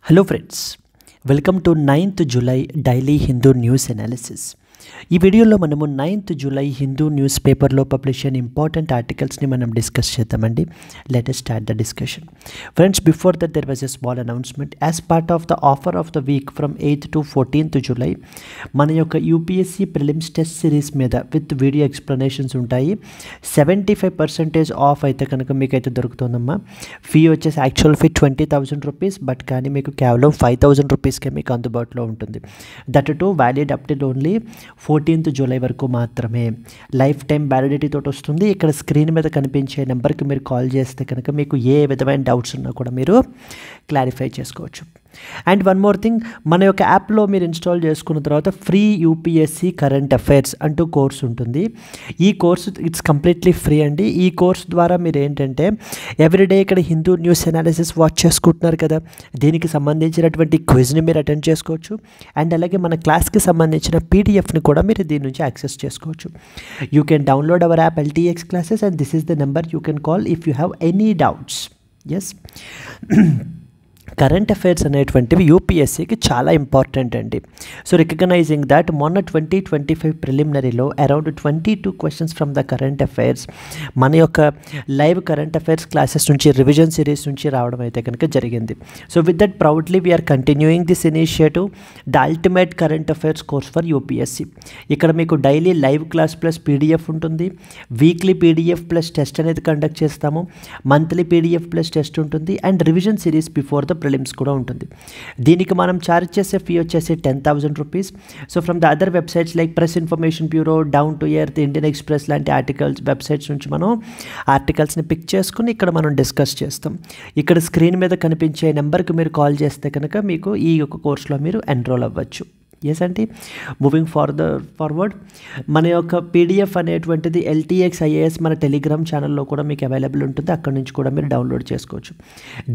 Hello friends, welcome to 9th July Daily Hindu News Analysis. ఈ వీడియోలో మనము 9th July Hindu news పేపర్లో publish అయిన ఇంపార్టెంట్ ఆర్టికల్స్ని మనం డిస్కస్ చేద్దామండి. Let us start the discussion. Friends, before that there was a small announcement. As part of the offer of the week from 8th to 14th July మన యొక్క UPSC prelims test series మీద with video explanations ఉంటాయి. 75% of అయితే కనుక మీకైతే దొరుకుతుందమ్మా. Fee వచ్చేసి actual fee 20,000 rupees, but కానీ మీకు కేవలం 5,000 రూపీస్కే మీకు అందుబాటులో ఉంటుంది. That to valid up till only 14th July వరకు మాత్రమే. లైఫ్ టైం వ్యాలిడిటీ తోటి వస్తుంది. ఇక్కడ స్క్రీన్ మీద కనిపించే నెంబర్కి మీరు కాల్ చేస్తే కనుక మీకు ఏ విధమైన డౌట్స్ ఉన్నా కూడా మీరు క్లారిఫై చేసుకోవచ్చు. అండ్ వన్ మోర్ థింగ్, మన యొక్క యాప్లో మీరు ఇన్స్టాల్ చేసుకున్న తర్వాత ఫ్రీ యూపీఎస్సీ కరెంట్ అఫైర్స్ అంటూ కోర్స్ ఉంటుంది. ఈ కోర్సు ఇట్స్ కంప్లీట్లీ ఫ్రీ అండి. ఈ కోర్స్ ద్వారా మీరు ఏంటంటే ఎవ్రీడే ఇక్కడ హిందూ న్యూస్ అనాలిసిస్ వాచ్ చేసుకుంటున్నారు కదా, దీనికి సంబంధించినటువంటి క్విజ్ని మీరు అటెండ్ చేసుకోవచ్చు. అండ్ అలాగే మన క్లాస్కి సంబంధించిన పీడిఎఫ్ని కూడా మీరు దీని నుంచి యాక్సెస్ చేసుకోవచ్చు. You can download our app LTX classes and this is the number you can call if you have any doubts. Yes, current affairs అనేటువంటివి యూపీఎస్సీకి చాలా ఇంపార్టెంట్ అండి. సో రికగ్నైజింగ్ దట్ మొన్న 2025 ప్రిలిమినరీలో around 22 questions from the current affairs మన యొక్క live current affairs classes నుంచి revision series నుంచి రావడం అయితే కనుక జరిగింది. So with that proudly we are continuing this initiative, the ultimate current affairs course for UPSC. ఇక్కడ మీకు daily live class plus PDF ఉంటుంది, వీక్లీ పీడిఎఫ్ ప్లస్ టెస్ట్ అనేది కండక్ట్ చేస్తాము, మంత్లీ పీడిఎఫ్ ప్లస్ టెస్ట్ ఉంటుంది, and revision series before the prelims కూడా ఉంటుంది. దీనికి మనం ఛార్జ్ చేసే ఫీ వచ్చేసి 10,000 rupees. So from the other websites like press information bureau, down to earth, Indian express లాంటి వెబ్సైట్స్ నుంచి మనం ఆర్టికల్స్ని పిక్ చేసుకుని ఇక్కడ మనం డిస్కస్ చేస్తాం. ఇక్కడ స్క్రీన్ మీద కనిపించే నెంబర్కి మీరు కాల్ చేస్తే కనుక మీకు ఈ యొక్క కోర్సులో మీరు ఎన్రోల్ అవ్వచ్చు. ఎస్ అండి, మూవింగ్ ఫార్వర్డ్ మన యొక్క పీడిఎఫ్ అనేటువంటిది LTX IAS మన టెలిగ్రామ్ ఛానల్లో కూడా మీకు అవైలబుల్ ఉంటుంది. అక్కడ నుంచి కూడా మీరు డౌన్లోడ్ చేసుకోవచ్చు.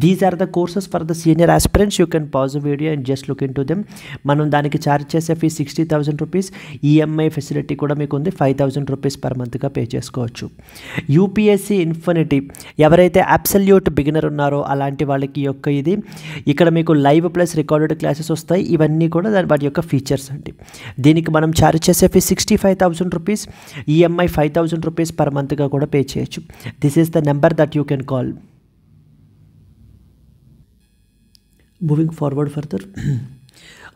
These are the courses for the senior aspirants. You can pause the video and just look into them. మనం దానికి ఛార్జ్ చేసే ఫీ 60,000 రూపీస్. ఈఎంఐ ఫెసిలిటీ కూడా మీకు ఉంది, 5,000 రూపీస్ పర్ మంత్గా పే చేసుకోవచ్చు. యూపీఎస్సీ ఇన్ఫినిటీ ఎవరైతే అబ్సల్యూట్ బిగినర్ ఉన్నారో అలాంటి వాళ్ళకి యొక్క ఇది ఇక్కడ మీకు లైవ్ ప్లస్ రికార్డెడ్ క్లాసెస్ వస్తాయి. ఇవన్నీ కూడా వాటి యొక్క ఫీచర్స్ అండి. దీనికి మనం ఛార్జ్ చేసే fee 65,000 rupees, EMI 5,000 rupees per మంత్గా కూడా పే చేయొచ్చు. This is the number that you can call. Moving forward further,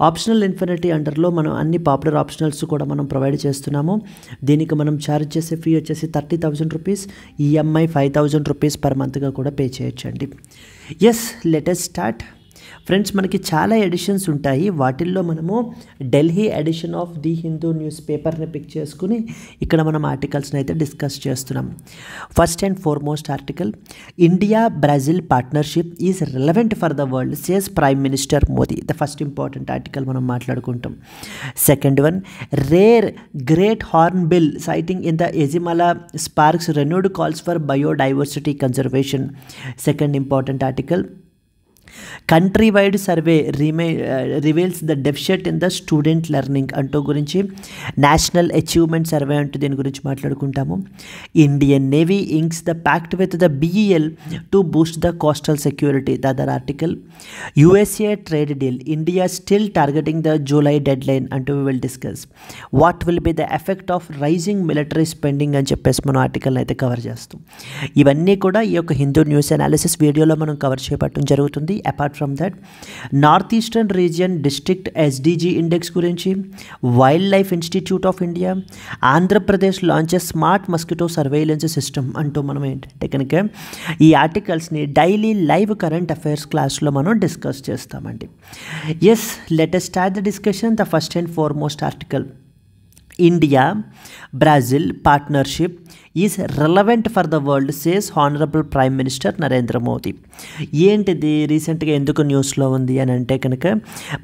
optional infinity అండర్లో మనం అన్ని పాపులర్ ఆప్షనల్స్ కూడా మనం ప్రొవైడ్ చేస్తున్నాము. దీనికి మనం ఛార్జ్ చేసే ఫీ వచ్చేసి 30,000 రూపీస్, ఈఎంఐ 5,000 రూపీస్ పర్ మంత్గా కూడా పే చేయొచ్చు అండి. Yes, let us start. Friends, మనకి చాలా ఎడిషన్స్ ఉంటాయి. వాటిల్లో మనము Delhi edition of the Hindu news పేపర్ని పిక్ చేసుకుని ఇక్కడ మనం ఆర్టికల్స్ని అయితే డిస్కస్ చేస్తున్నాం. First and foremost article, India Brazil partnership is relevant for the world says prime minister Modi. The first important article మనం మాట్లాడుకుంటాం. Second one, rare great hornbill sighting in the Ezhimala sparks renewed calls for biodiversity conservation. Second important article, country wide survey reveals the deficit in the student learning అంటూ గురించి, national achievement survey అంటూ దీని గురించి మాట్లాడుకుంటాము. Indian Navy inks the pact with the BEL to boost the coastal security. The other article, USA trade deal, India still targeting the July deadline అంటూ we will discuss. What will be the effect of rising military spending అని చెప్పేసి మనం ఆర్టికల్ని అయితే cover చేస్తాం. ఇవన్నీ కూడా ఈ యొక్క హిందూ న్యూస్ అనాలిసిస్ వీడియోలో మనం కవర్ చేయబట్టడం జరుగుతుంది. Apart from that, north eastern region district SDG index గురించి, wildlife institute of India, Andhra Pradesh launches smart mosquito surveillance system అంటూ మనం ఏంటంటే కనుక ఈ ఆర్టికల్స్ని డైలీ లైవ్ కరెంట్ అఫైర్స్ క్లాస్లో మనం డిస్కస్ చేస్తామండి. Yes, let us start the discussion. The first and foremost article, India Brazil partnership is relevant for the world says honourable prime minister Narendra Modi. ఏంటిది రీసెంట్గా ఎందుకు న్యూస్లో ఉంది అని అంటే కనుక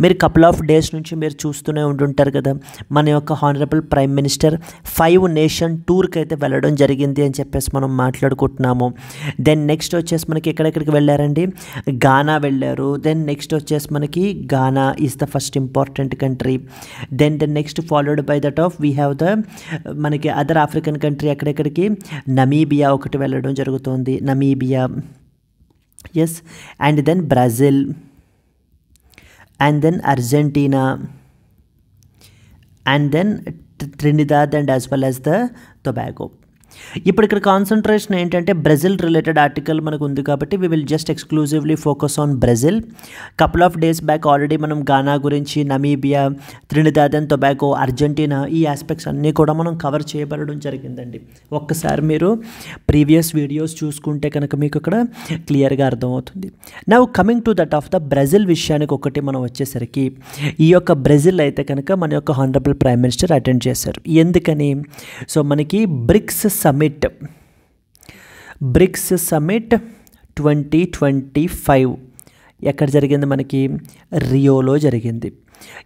మీరు కపుల్ ఆఫ్ డేస్ నుంచి మీరు చూస్తూనే ఉంటుంటారు కదా, మన యొక్క హానరబుల్ ప్రైమ్ మినిస్టర్ 5 నేషన్ టూర్కి అయితే వెళ్ళడం జరిగింది అని చెప్పేసి మనం మాట్లాడుకుంటున్నాము. దెన్ నెక్స్ట్ వచ్చేసి మనకి ఎక్కడెక్కడికి వెళ్ళారండి, గానా వెళ్ళారు. దెన్ నెక్స్ట్ వచ్చేసి మనకి Ghana is the first important country. Then next followed by that of we have the మనకి అదర్ ఆఫ్రికన్ కంట్రీ ఎక్కడెక్కడికి నమీబియా ఒకటి వెళ్ళడం జరుగుతుంది, Namibia. Yes, and then Brazil, and then Argentina, and then Trinidad and as well as the Tobago. ఇప్పుడు ఇక్కడ concentration ఏంటంటే Brazil related article మనకు ఉంది కాబట్టి we will just exclusively focus on Brazil. Couple of days back already మనం గానా గురించి, Namibia, త్రినిదాద్ and Tobago, Argentina ఈ aspects అన్నీ కూడా మనం కవర్ చేయబడడం జరిగిందండి. ఒక్కసారి మీరు ప్రీవియస్ వీడియోస్ చూసుకుంటే కనుక మీకు ఇక్కడ క్లియర్గా అర్థమవుతుంది. Now coming to that of the Brazil విషయానికి ఒకటి మనం వచ్చేసరికి, ఈ యొక్క బ్రెజిల్ అయితే కనుక మన యొక్క హానరబుల్ ప్రైమ్ మినిస్టర్ అటెండ్ చేశారు. ఎందుకని? సో మనకి బ్రిక్స్ సమిట్ 2025 ఎక్కడ జరిగింది? మనకి రియోలో జరిగింది.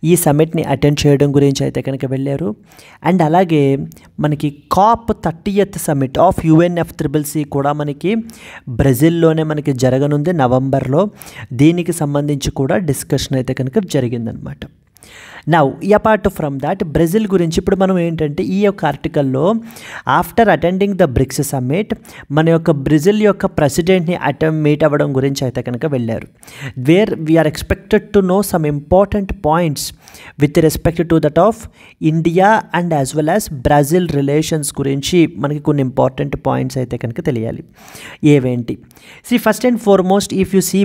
ఈ సమిట్ని అటెండ్ చేయడం గురించి అయితే కనుక వెళ్ళారు. అండ్ అలాగే మనకి COP 30th summit of UNFCCC కూడా మనకి బ్రెజిల్లోనే మనకి జరగనుంది నవంబర్లో. దీనికి సంబంధించి కూడా డిస్కషన్ అయితే కనుక జరిగిందనమాట. Now apart from that Brazil గురించి ఇప్పుడు మనం ఏంటంటే ఈ యొక్క ఆర్టికల్లో after attending the BRICS summit మన యొక్క బ్రెజిల్ యొక్క ప్రెసిడెంట్ని మీట్ అవ్వడం గురించి అయితే కనుక వెళ్ళారు. Where we are expected to know some important points with respect to that of India and as well as Brazil relations గురించి మనకి కొన్ని ఇంపార్టెంట్ పాయింట్స్ అయితే కనుక తెలియాలి. ఏవేంటి? First and foremost if you see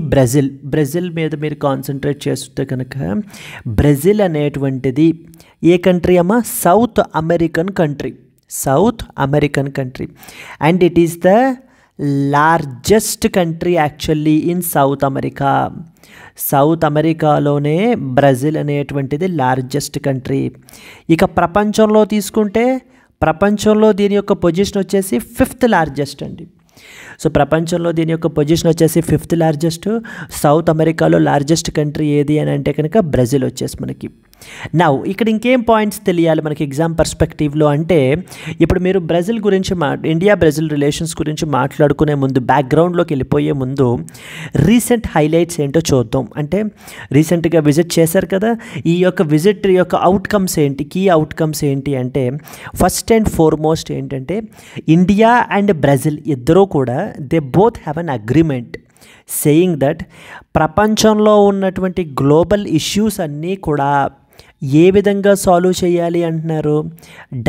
Brazil మీద మీరు కాన్సన్ట్రేట్ చేస్తే కనుక బ్రెజిల్ అనేటువంటిది ఏ కంట్రీ అమ్మా? South American country and it is the largest country actually in South అమెరికాలోనే బ్రెజిల్ అనేటువంటిది లార్జెస్ట్ కంట్రీ. ఇక ప్రపంచంలో తీసుకుంటే ప్రపంచంలో దీని యొక్క పొజిషన్ వచ్చేసి 5th లార్జెస్ట్ అండి. సో ప్రపంచంలో దీని యొక్క పొజిషన్ వచ్చేసి 5th లార్జెస్ట్. సౌత్ అమెరికాలో లార్జెస్ట్ కంట్రీ ఏది అని అంటే కనుక బ్రెజిల్ వచ్చేసి మనకి. నౌ ఇక్కడ ఇంకేం పాయింట్స్ తెలియాలి మనకి ఎగ్జామ్ పర్స్పెక్టివ్లో అంటే, ఇప్పుడు మీరు బ్రెజిల్ గురించి ఇండియా బ్రెజిల్ రిలేషన్స్ గురించి మాట్లాడుకునే ముందు, బ్యాక్గ్రౌండ్లోకి వెళ్ళిపోయే ముందు రీసెంట్ హైలైట్స్ ఏంటో చూద్దాం. అంటే రీసెంట్గా విజిట్ చేశారు కదా, ఈ యొక్క విజిట్ యొక్క అవుట్కమ్స్ ఏంటి, కీ అవుట్కమ్స్ ఏంటి అంటే, ఫస్ట్ అండ్ ఫార్మోస్ట్ ఏంటంటే ఇండియా అండ్ బ్రెజిల్ ఇద్దరూ కూడా they both have an agreement saying that ప్రపంచంలో ఉన్నటువంటి గ్లోబల్ ఇష్యూస్ అన్నీ కూడా ఏ విధంగా సాల్వ్ చేయాలి అంటున్నారు?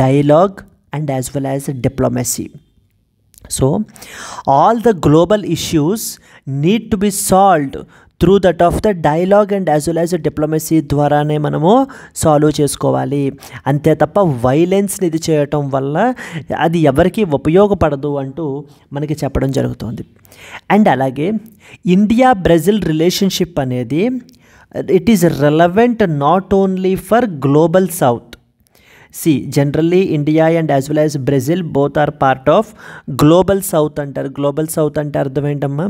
Dialogue and as well as diplomacy. So all the global issues need to be solved through that of the dialogue and as well as diplomacy ద్వారానే మనము solve చేసుకోవాలి. అంతే తప్ప వైలెన్స్ని ఇది చేయటం వల్ల అది ఎవరికి ఉపయోగపడదు అంటూ మనకి చెప్పడం జరుగుతుంది. అండ్ అలాగే ఇండియా బ్రెజిల్ రిలేషన్షిప్ అనేది it is relevant not only for Global south. generally India and as well as Brazil both are part of global south అంటారు. గ్లోబల్ సౌత్ అంటే అర్థం ఏంటమ్మా?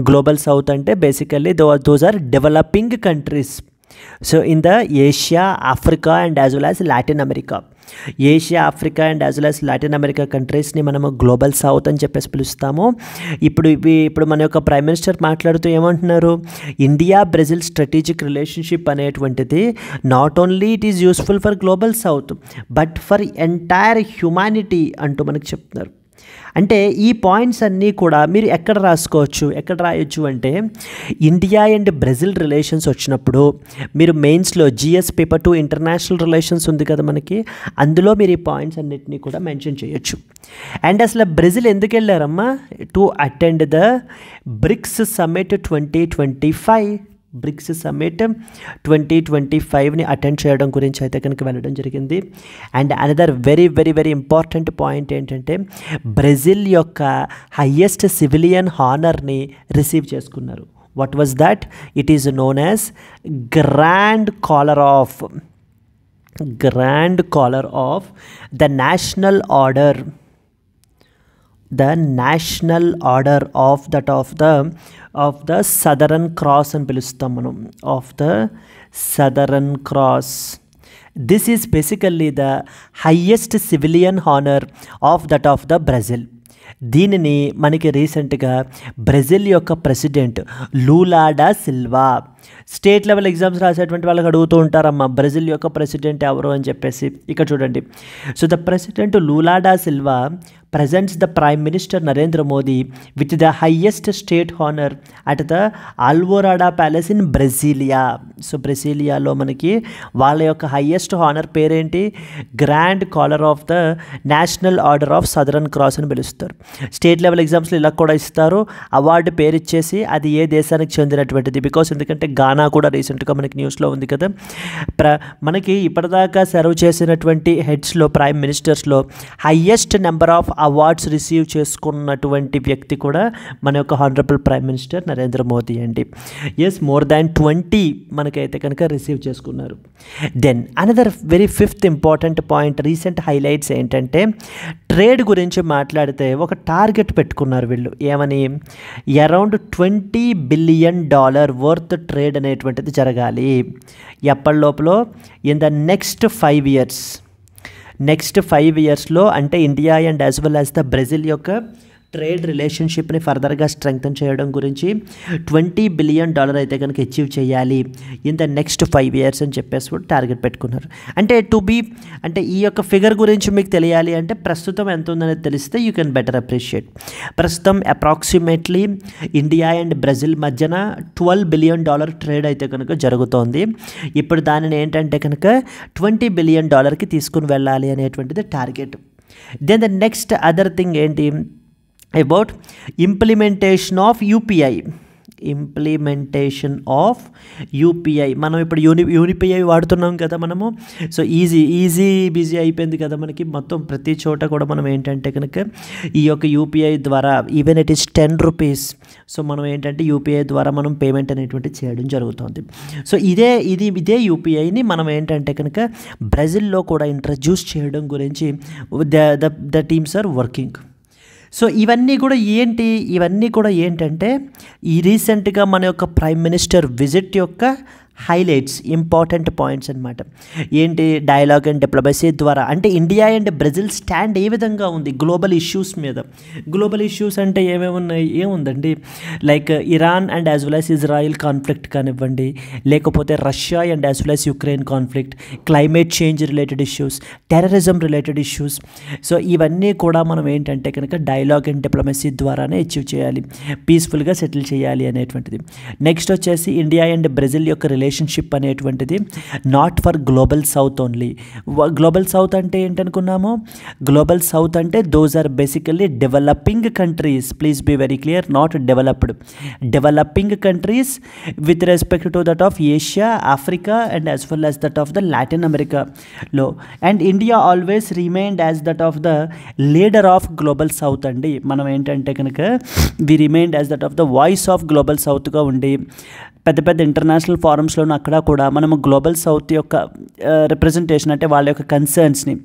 గ్లోబల్ సౌత్ అంటే basically those are developing countries. So in the Asia, Africa and as well as Latin America, Asia, Africa and as well as Latin America కంట్రీస్ని మనము global south అని చెప్పేసి పిలుస్తాము. ఇప్పుడు మన యొక్క ప్రైమ్ మినిస్టర్ మాట్లాడుతూ ఏమంటున్నారు? ఇండియా బ్రెజిల్ స్ట్రాటజిక్ రిలేషన్షిప్ అనేటువంటిది not only it is useful for Global south but for entire humanity అంటూ మనకు చెప్తున్నారు. అంటే ఈ పాయింట్స్ అన్నీ కూడా మీరు ఎక్కడ రాయొచ్చు అంటే, ఇండియా అండ్ బ్రెజిల్ రిలేషన్స్ వచ్చినప్పుడు మీరు మెయిన్స్లో GS పేపర్ 2 ఇంటర్నేషనల్ రిలేషన్స్ ఉంది కదా మనకి, అందులో మీరు ఈ పాయింట్స్ అన్నిటినీ కూడా మెన్షన్ చేయొచ్చు. అండ్ అసలు బ్రెజిల్ ఎందుకు వెళ్ళారమ్మా? To attend the BRICS summit 2025. BRICS summit 2025ని అటెండ్ చేయడం గురించి అయితే కనుక వెళ్ళడం జరిగింది. And another very very very important point ఏంటంటే, బ్రెజిల్ యొక్క హయ్యెస్ట్ సివిలియన్ హానర్ని రిసీవ్ చేసుకున్నారు. What was that? It is known as grand collar of the national order of the Southern Cross అని పిలుస్తాం మనం, of the Southern Cross. This is basically the highest civilian honor of the Brazil. దీనిని మనకి రీసెంట్గా Brazil యొక్క president Lula da Silva, state level exams రాసేటువంటి వాళ్ళకి అడుగుతూ ఉంటారమ్మా బ్రెజిల్ యొక్క ప్రెసిడెంట్ ఎవరు అని చెప్పేసి. ఇక్కడ చూడండి, so the president Lula da Silva presents the Prime Minister Narendra Modi with the highest state honor at the Alvorada Palace in Brasilia. So బ్రెసిలియాలో మనకి వాళ్ళ యొక్క హైయెస్ట్ హానర్ పేరేంటి, grand collar of the national order of southern cross అని పిలుస్తారు. State level ఎగ్జామ్స్లో ఇలా కూడా ఇస్తారు. అవార్డు పేరు ఇచ్చేసి అది ఏ దేశానికి చెందినటువంటిది, బికాస్ ఎందుకంటే గానా కూడా రీసెంట్గా మనకి న్యూస్లో ఉంది కదా. మనకి ఇప్పటిదాకా సర్వ్ చేసినటువంటి హెడ్స్లో ప్రైమ్ మినిస్టర్స్లో highest number of awards receive చేసుకున్నటువంటి వ్యక్తి కూడా మన యొక్క honourable prime minister Narendra Modi అండి. ఎస్, మోర్ దాన్ 20 మనకైతే కనుక రిసీవ్ చేసుకున్నారు. Then another very fifth important point, recent highlights ఏంటంటే ట్రేడ్ గురించి మాట్లాడితే ఒక టార్గెట్ పెట్టుకున్నారు వీళ్ళు. ఏమని, అరౌండ్ $20 బిలియన్ వర్త్ ట్రేడ్ అనేటువంటిది జరగాలి ఎప్పటి లోపల, in the next 5 years. Next 5 yearsలో అంటే India and as well as the Brazil యొక్క ట్రేడ్ రిలేషన్షిప్ని ఫర్దర్గా స్ట్రెంగ్తన్ చేయడం గురించి $20 బిలియన్ అయితే కనుక అచీవ్ చేయాలి ఇన్ ద నెక్స్ట్ 5 years అని చెప్పేసి కూడా టార్గెట్ పెట్టుకున్నారు. అంటే ఈ యొక్క ఫిగర్ గురించి మీకు తెలియాలి అంటే ప్రస్తుతం ఎంత ఉందనేది తెలిస్తే యూ కెన్ బెటర్ అప్రిషియేట్. ప్రస్తుతం అప్రాక్సిమేట్లీ ఇండియా అండ్ బ్రెజిల్ మధ్యన $12 బిలియన్ ట్రేడ్ అయితే కనుక జరుగుతోంది. ఇప్పుడు దానిని ఏంటంటే కనుక $20 బిలియన్ తీసుకుని వెళ్ళాలి అనేటువంటిది target. Then the next other thing ఏంటి, about implementation of UPI. మనం ఇప్పుడు యూపీఐ వాడుతున్నాం కదా మనము. సో ఈజీ బిజీ అయిపోయింది కదా మనకి. మొత్తం ప్రతి చోట కూడా మనం ఏంటంటే కనుక ఈ యొక్క యూపీఐ ద్వారా ఈవెన్ ఇట్ ఈస్ ₹10. సో మనం ఏంటంటే యూపీఐ ద్వారా మనం పేమెంట్ అనేటువంటి చేయడం జరుగుతుంది. సో ఇదే యూపీఐని మనం ఏంటంటే కనుక బ్రెజిల్లో కూడా ఇంట్రడ్యూస్ చేయడం గురించి the teams are working. So ఇవన్నీ కూడా ఏంటంటే ఈ రీసెంట్గా మన యొక్క ప్రైమ్ మినిస్టర్ విజిట్ యొక్క హైలైట్స్, ఇంపార్టెంట్ పాయింట్స్ అనమాట. ఏంటి, డైలాగ్ అండ్ డిప్లొమసీ ద్వారా అంటే ఇండియా అండ్ బ్రెజిల్ స్టాండ్ ఏ విధంగా ఉంది గ్లోబల్ ఇష్యూస్ మీద. గ్లోబల్ ఇష్యూస్ అంటే ఏముందండి, like Iran and as well as Israel conflict కానివ్వండి, లేకపోతే Russia and as well as Ukraine conflict, climate change related issues, terrorism related issues. So ఇవన్నీ కూడా మనం ఏంటంటే కనుక డైలాగ్ అండ్ డిప్లొమసీ ద్వారానే అచీవ్ చేయాలి, పీస్ఫుల్గా సెటిల్ చేయాలి అనేటువంటిది. నెక్స్ట్ వచ్చేసి ఇండియా అండ్ బ్రెజిల్ యొక్క రిలేషన్షిప్ అనేటువంటిది not for Global South only. Global South అంటే ఏంటనుకున్నాము, గ్లోబల్ సౌత్ అంటే those are basically developing countries. Please be very clear, not developed. Developing countries with respect to that of Asia, Africa and as well as that of the Latin అమెరికాలో. And India always remained as that of the leader of Global South అండి. మనం ఏంటంటే కనుక we remained as that of the voice of Global సౌత్గా ఉండి పెద్ద international ఫారమ్స్లోనూ అక్కడ కూడా మనము గ్లోబల్ సౌత్ యొక్క రిప్రజెంటేషన్ అంటే వాళ్ళ యొక్క కన్సర్న్స్ని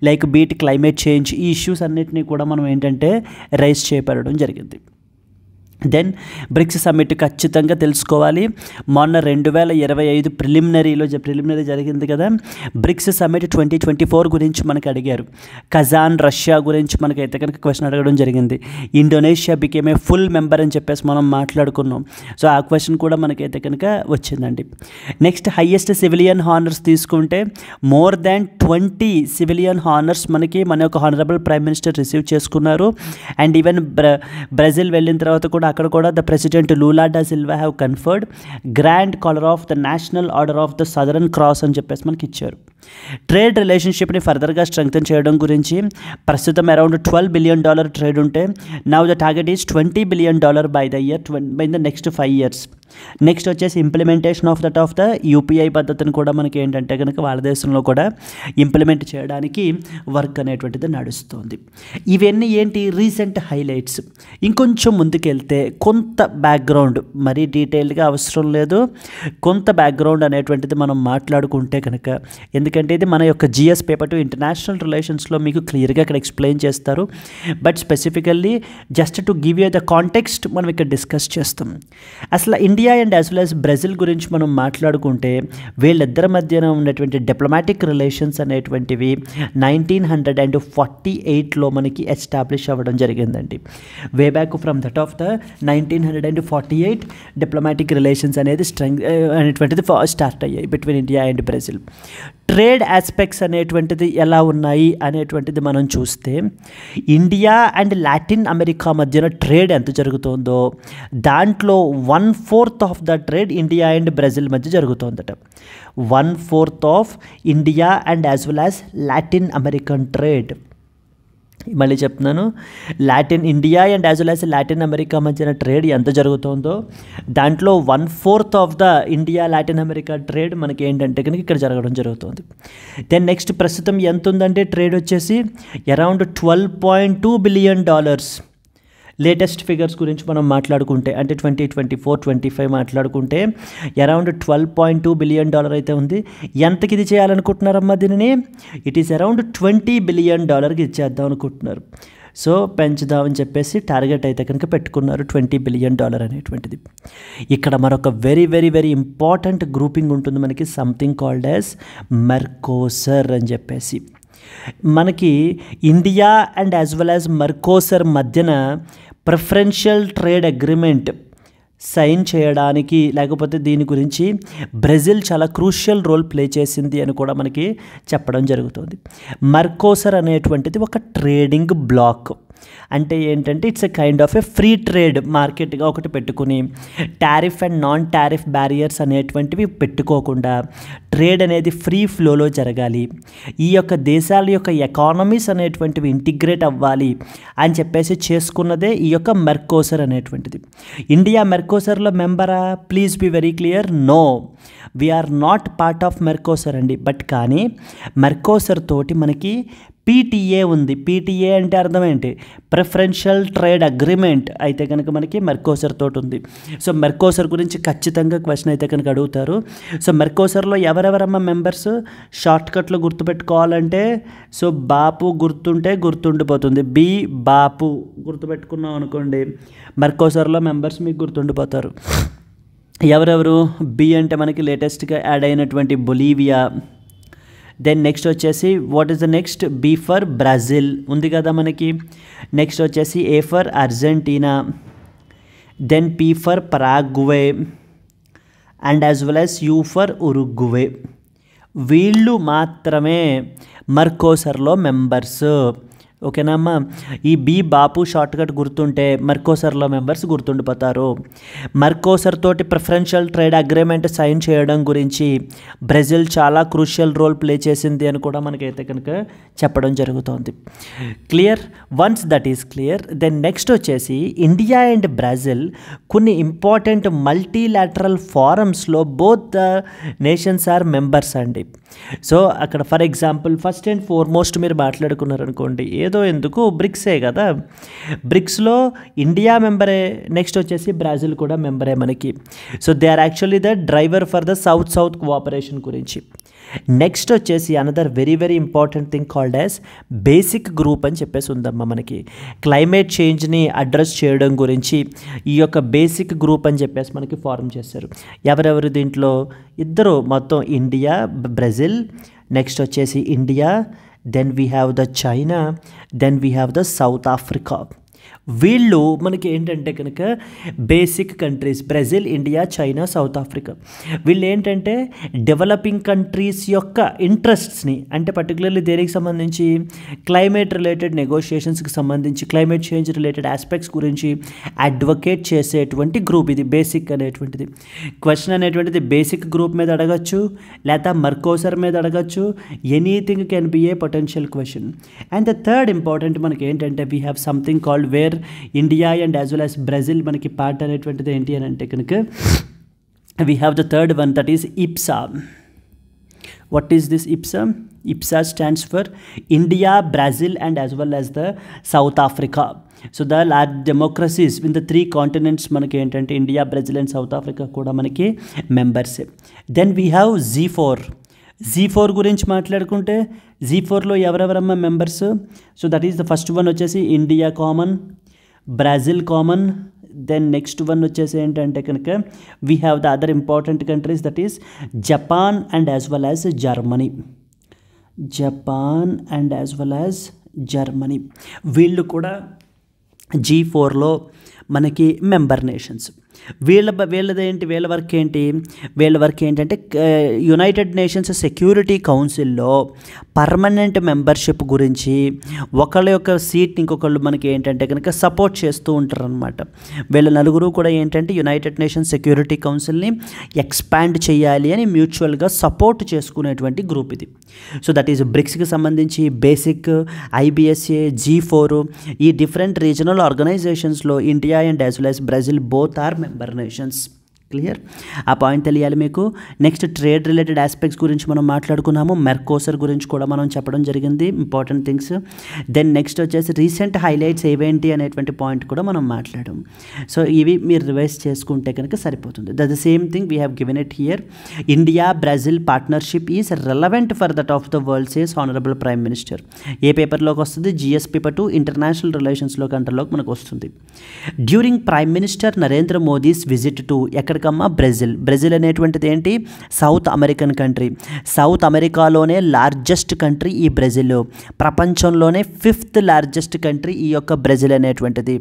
లైక్ బీట్ క్లైమేట్ చేంజ్, ఈ ఇష్యూస్ అన్నిటినీ కూడా మనం ఏంటంటే రైజ్ చేయబడడం జరిగింది. దెన్ బ్రిక్స్ సమ్మిట్ ఖచ్చితంగా తెలుసుకోవాలి. మొన్న 2025 ప్రిలిమినరీ జరిగింది కదా, బ్రిక్స్ సమ్మిట్ 2024 గురించి మనకు అడిగారు. కజాన్, రష్యా గురించి మనకైతే కనుక క్వశ్చన్ అడగడం జరిగింది. Indonesia became a full member అని చెప్పేసి మనం మాట్లాడుకున్నాం. సో ఆ క్వశ్చన్ కూడా మనకైతే కనుక వచ్చిందండి. నెక్స్ట్ హైయెస్ట్ సివిలియన్ హానర్స్ తీసుకుంటే మోర్ దాన్ 20 సివిలియన్ హానర్స్ మనకి మన యొక్క హానరబుల్ ప్రైమ్ మినిస్టర్ రిసీవ్ చేసుకున్నారు. అండ్ ఈవెన్ బ్రెజిల్ వెళ్ళిన తర్వాత కూడా అక్కడ కూడా the president Lula da Silva have conferred grand collar of the national order of the southern cross అని చెప్పేసి మనకి ఇచ్చారు. ట్రేడ్ రిలేషన్షిప్ని ఫర్దర్గా స్ట్రెంగ్తన్ చేయడం గురించి ప్రస్తుతం అరౌండ్ $12 బిలియన్ ట్రేడ్ ఉంటే now the target is $20 billion by the next 5 years. Next వచ్చేసి ఇంప్లిమెంటేషన్ ఆఫ్ ద యూపీఐ పద్ధతిని కూడా మనకి ఏంటంటే కనుక వాళ్ళ దేశంలో కూడా ఇంప్లిమెంట్ చేయడానికి వర్క్ అనేటువంటిది నడుస్తుంది. ఇవన్నీ ఏంటి రీసెంట్ హైలైట్స్. ఇంకొంచెం ముందుకెళ్తే కొంత బ్యాక్గ్రౌండ్, మరీ డీటెయిల్డ్గా అవసరం లేదు, కొంత బ్యాక్గ్రౌండ్ అనేటువంటిది మనం మాట్లాడుకుంటే కనుక, ఎందుకంటే ఇది మన యొక్క జిఎస్ పేపర్ 2 ఇంటర్నేషనల్ రిలేషన్స్లో మీకు క్లియర్గా ఇక్కడ ఎక్స్ప్లెయిన్ చేస్తారు. But specifically just to give you the context మనం ఇక్కడ డిస్కస్ చేస్తాం. అసలు India and as well as Brazil గురించి మనం మాట్లాడుకుంటే వీళ్ళిద్దరి మధ్యన ఉన్నటువంటి డిప్లొమాటిక్ రిలేషన్స్ అనేటువంటివి 1948లో మనకి ఎస్టాబ్లిష్ అవ్వడం జరిగిందండి. Way back from that of the 1948 diplomatic relations అనేది అనేటువంటిది స్టార్ట్ అయ్యాయి between India and Brazil. Trade aspects అనేటువంటిది ఎలా ఉన్నాయి అనేటువంటిది మనం చూస్తే ఇండియా అండ్ లాటిన్ అమెరికా మధ్యన ట్రేడ్ ఎంత జరుగుతుందో దాంట్లో 1/4 of the trade India and Brazil మధ్య జరుగుతుందట. 1/4 of India and as well as Latin American trade. మళ్ళీ చెప్తున్నాను, India and as well as Latin America మధ్యన ట్రేడ్ ఎంత జరుగుతుందో దాంట్లో 1/4 of the India Latin America trade మనకి ఏంటంటే కనుక ఇక్కడ జరగడం జరుగుతుంది. దెన్ నెక్స్ట్ ప్రస్తుతం ఎంత ఉందంటే ట్రేడ్ వచ్చేసి అరౌండ్ $12.2 బిలియన్. లేటెస్ట్ ఫిగర్స్ గురించి మనం మాట్లాడుకుంటే అంటే 2024-25 మాట్లాడుకుంటే అరౌండ్ $12.2 బిలియన్ అయితే ఉంది. ఎంతకి ఇది చేయాలనుకుంటున్నారమ్మా దీనిని? ఇట్ ఈస్ అరౌండ్ $20 బిలియన్ ఇచ్చేద్దాం అనుకుంటున్నారు. సో పెంచుదామని చెప్పేసి టార్గెట్ అయితే కనుక పెట్టుకున్నారు $20 బిలియన్ అనేటువంటిది. ఇక్కడ మరొక very very very important grouping ఉంటుంది మనకి, సంథింగ్ కాల్డ్ యాజ్ మెర్కోసర్ అని చెప్పేసి. మనకి India and as well as Mercosur మధ్యన ప్రిఫరెన్షియల్ ట్రేడ్ అగ్రిమెంట్ సైన్ చేయడానికి లేకపోతే దీని గురించి బ్రెజిల్ చాలా క్రూషియల్ రోల్ ప్లే చేసింది అని కూడా మనకి చెప్పడం జరుగుతుంది. మెర్కోసర్ అనేటువంటిది ఒక ట్రేడింగ్ బ్లాక్. అంటే ఏంటంటే it's a kind of a free trade మార్కెట్గా ఒకటి పెట్టుకుని tariff and non tariff barriers అనేటువంటివి పెట్టుకోకుండా ట్రేడ్ అనేది ఫ్రీ ఫ్లోలో జరగాలి, ఈ యొక్క దేశాల యొక్క ఎకానమీస్ అనేటువంటివి ఇంటిగ్రేట్ అవ్వాలి అని చెప్పేసి చేసుకున్నదే ఈ యొక్క మెర్కోసర్ అనేటువంటిది. ఇండియా మెర్కోసర్లో మెంబరా? Please be very clear, no, we are not part of Mercosur అండి. బట్ కానీ మెర్కోసర్ తోటి మనకి పీటీఏ ఉంది. పీటీఏ అంటే అర్థం ఏంటి? ప్రిఫరెన్షియల్ ట్రేడ్ అగ్రిమెంట్ అయితే కనుక మనకి మెర్కోసర్ తోటి ఉంది. సో మెర్కోసర్ గురించి ఖచ్చితంగా క్వశ్చన్ అయితే కనుక అడుగుతారు. సో మెర్కోసర్లో ఎవరెవరమ్మ మెంబర్స్? షార్ట్కట్లో గుర్తుపెట్టుకోవాలంటే సో బాపు గుర్తుంటే గుర్తుండిపోతుంది. బి బాపు గుర్తుపెట్టుకున్నాం అనుకోండి, మెర్కోసర్లో మెంబర్స్ మీకు గుర్తుండిపోతారు. ఎవరెవరు? బి అంటే మనకి లేటెస్ట్గా యాడ్ అయినటువంటి బొలీవియా. దెన్ నెక్స్ట్ వచ్చేసి what is the next? B for Brazil ఉంది కదా మనకి. నెక్స్ట్ వచ్చేసి A for Argentina, then P for Paraguay and as well as U for Uruguay. వీళ్ళు మాత్రమే మెర్కోసర్లో మెంబర్స్. ఓకేనా అమ్మా? ఈ బి బాపు షార్ట్కట్ గుర్తుంటే మెర్కోసర్లో మెంబర్స్ గుర్తుండిపోతారు. మెర్కోసర్ తోటి ప్రిఫరెన్షియల్ ట్రేడ్ అగ్రిమెంట్ సైన్ చేయడం గురించి బ్రెజిల్ చాలా క్రూషియల్ రోల్ ప్లే చేసింది అని కూడా మనకైతే కనుక చెప్పడం జరుగుతుంది. Clear? Once that is clear, then next వచ్చేసి ఇండియా అండ్ బ్రెజిల్ కొన్ని ఇంపార్టెంట్ మల్టీలాటరల్ ఫారమ్స్లో both the nations are members అండి. సో అక్కడ for example first and foremost మీరు మాట్లాడుకున్నారనుకోండి, ఏదో ఎందుకు బ్రిక్సే కదా, బ్రిక్స్లో ఇండియా మెంబరే, నెక్స్ట్ వచ్చేసి బ్రెజిల్ కూడా మెంబరే మనకి. So they are actually the driver for the south south cooperation గురించి. నెక్స్ట్ వచ్చేసి another very very important thing called as BASIC group అని చెప్పేసి ఉందమ్మా మనకి. క్లైమేట్ చేంజ్ని అడ్రస్ చేయడం గురించి ఈ యొక్క బేసిక్ గ్రూప్ అని చెప్పేసి మనకి ఫార్మ్ చేశారు. ఎవరెవరు దీంట్లో? ఇద్దరు మొత్తం, ఇండియా బ్రెజిల్, నెక్స్ట్ వచ్చేసి India, then we have the China, then we have the South Africa. వీళ్ళు మనకి ఏంటంటే కనుక BASIC countries, Brazil, India, China, South Africa. వీళ్ళు ఏంటంటే డెవలపింగ్ కంట్రీస్ యొక్క ఇంట్రెస్ట్స్ని, అంటే పర్టికులర్లీ దేనికి సంబంధించి క్లైమేట్ రిలేటెడ్ నెగోషియేషన్స్కి సంబంధించి క్లైమేట్ చేంజ్ రిలేటెడ్ ఆస్పెక్ట్స్ గురించి అడ్వకేట్ చేసేటువంటి గ్రూప్ ఇది బేసిక్ అనేటువంటిది. క్వశ్చన్ అనేటువంటిది బేసిక్ గ్రూప్ మీద అడగచ్చు, లేదా మెర్కోసర్ మీద అడగచ్చు. Anything can be A potential question. And the third important మనకి ఏంటంటే we have something called where India and as well as Brazil మనకి పార్ట్ అనేటువంటిది ఏంటి అని అంటే కనుక we have the third one, that is ఇప్సా. What is this ఇప్సా? ఇప్సా stands for India, Brazil and as well as the South Africa. So the large democracies in the 3 continents మనకి ఏంటంటే India, Brazil and South Africa కూడా మనకి మెంబర్సే. Then we have Z4 గురించి మాట్లాడుకుంటే Z4లో ఎవరెవరమ్మ members? So that is the first one వచ్చేసి India common, Brazil common, then next one వచ్చేసి ఏంటంటే కనుక we have the other important countries, that is Japan and as well as Germany. Japan and as well as Germany వీళ్ళు కూడా G4లో మనకి member nations. వీళ్ళ work ఏంటంటే United Nations security కౌన్సిల్లో permanent membership గురించి ఒకళ్ళ యొక్క సీట్ ఇంకొకళ్ళు మనకి ఏంటంటే కనుక సపోర్ట్ చేస్తూ ఉంటారు అనమాట. వీళ్ళ నలుగురు కూడా ఏంటంటే యునైటెడ్ నేషన్స్ సెక్యూరిటీ కౌన్సిల్ని ఎక్స్పాండ్ చేయాలి అని మ్యూచువల్గా సపోర్ట్ చేసుకునేటువంటి గ్రూప్ ఇది. సో దట్ ఈస్ బ్రిక్స్కి సంబంధించి బేసిక్, IBSA, G4 ఈ డిఫరెంట్ రీజనల్ ఆర్గనైజేషన్స్లో India and as well as Brazil both are member nations. Clear? ఆ పాయింట్ తెలియాలి మీకు. నెక్స్ట్ ట్రేడ్ రిలేటెడ్ ఆస్పెక్ట్స్ గురించి మనం మాట్లాడుకున్నాము. మెర్కోసర్ గురించి కూడా మనం చెప్పడం జరిగింది, ఇంపార్టెంట్ థింగ్స్. దెన్ నెక్స్ట్ వచ్చేసి రీసెంట్ హైలైట్స్ ఏవేంటి అనేటువంటి పాయింట్ కూడా మనం మాట్లాడాం. సో ఇవి మీరు రివైజ్ చేసుకుంటే కనుక సరిపోతుంది. The same thing we have given it here. India Brazil partnership is relevant for that of the world says honourable prime minister. ఏ పేపర్లోకి వస్తుంది? GS పేపర్ 2 ఇంటర్నేషనల్ రిలేషన్స్లో కంట్రోల్లోకి మనకు వస్తుంది. During prime minister Narendra Modi's visit to ఎక్కడికమ్మా? బ్రెజిల్ అనేటువంటిది ఏంటి? South American country. సౌత్ అమెరికాలోనే లార్జెస్ట్ కంట్రీ ఈ బ్రెజిల్. ప్రపంచంలోనే 5th లార్జెస్ట్ కంట్రీ ఈ యొక్క బ్రెజిల్ అనేటువంటిది.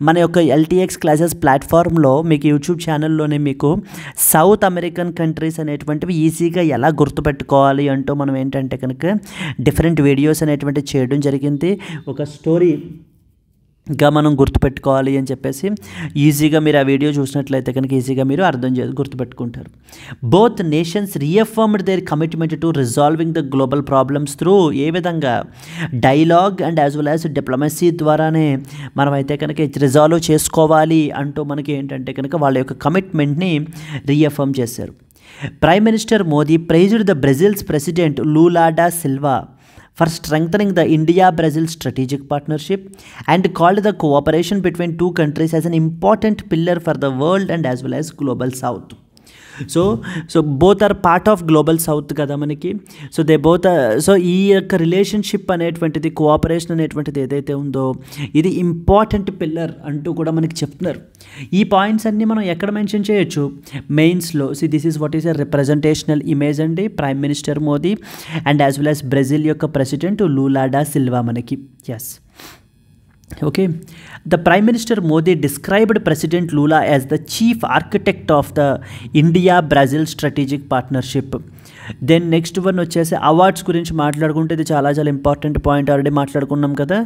మన యొక్క LTX క్లాసెస్ ప్లాట్ఫామ్లో మీకు యూట్యూబ్ ఛానల్లోనే మీకు సౌత్ అమెరికన్ కంట్రీస్ అనేటువంటివి ఈజీగా ఎలా గుర్తుపెట్టుకోవాలి అంటూ మనం ఏంటంటే కనుక డిఫరెంట్ వీడియోస్ అనేటువంటివి చేయడం జరిగింది. ఒక స్టోరీగా మనం గుర్తుపెట్టుకోవాలి అని చెప్పేసి ఈజీగా మీరు ఆ వీడియో చూసినట్లయితే కనుక ఈజీగా మీరు గుర్తుపెట్టుకుంటారు. Both nations reaffirmed their commitment to resolving the global problems through ఏ విధంగా dialogue and as well as diplomacy ద్వారానే మనమైతే కనుక రిజాల్వ్ చేసుకోవాలి అంటూ మనకి ఏంటంటే కనుక వాళ్ళ యొక్క కమిట్మెంట్ని రీఅఫర్మ్ చేశారు. Prime minister Modi praised the Brazil's president Lula da Silva for strengthening the India-Brazil strategic partnership and called the cooperation between two countries as an important pillar for the world and as well as global south. So both are part of global south కదా మనకి. So they both so ఈ యొక్క relationship అనేటువంటిది, cooperation అనేటువంటిది ఏదైతే ఉందో ఇది important pillar అంటూ కూడా మనకి చెప్తున్నారు. ఈ పాయింట్స్ అన్నీ మనం ఎక్కడ మెన్షన్ చేయొచ్చు? మెయిన్స్లో. This is what is a representational image అండి. Prime minister Modi and as well as Brazil యొక్క ప్రెసిడెంట్ లూలా డా సిల్వా మనకి. Yes, okay. The Prime Minister Modi described President Lula as the chief architect of the India-Brazil strategic partnership. Then next one వచ్చేసి awards గురించి మాట్లాడుకుంటే ఇది చాలా చాలా important point, already మాట్లాడుకున్నాం కదా.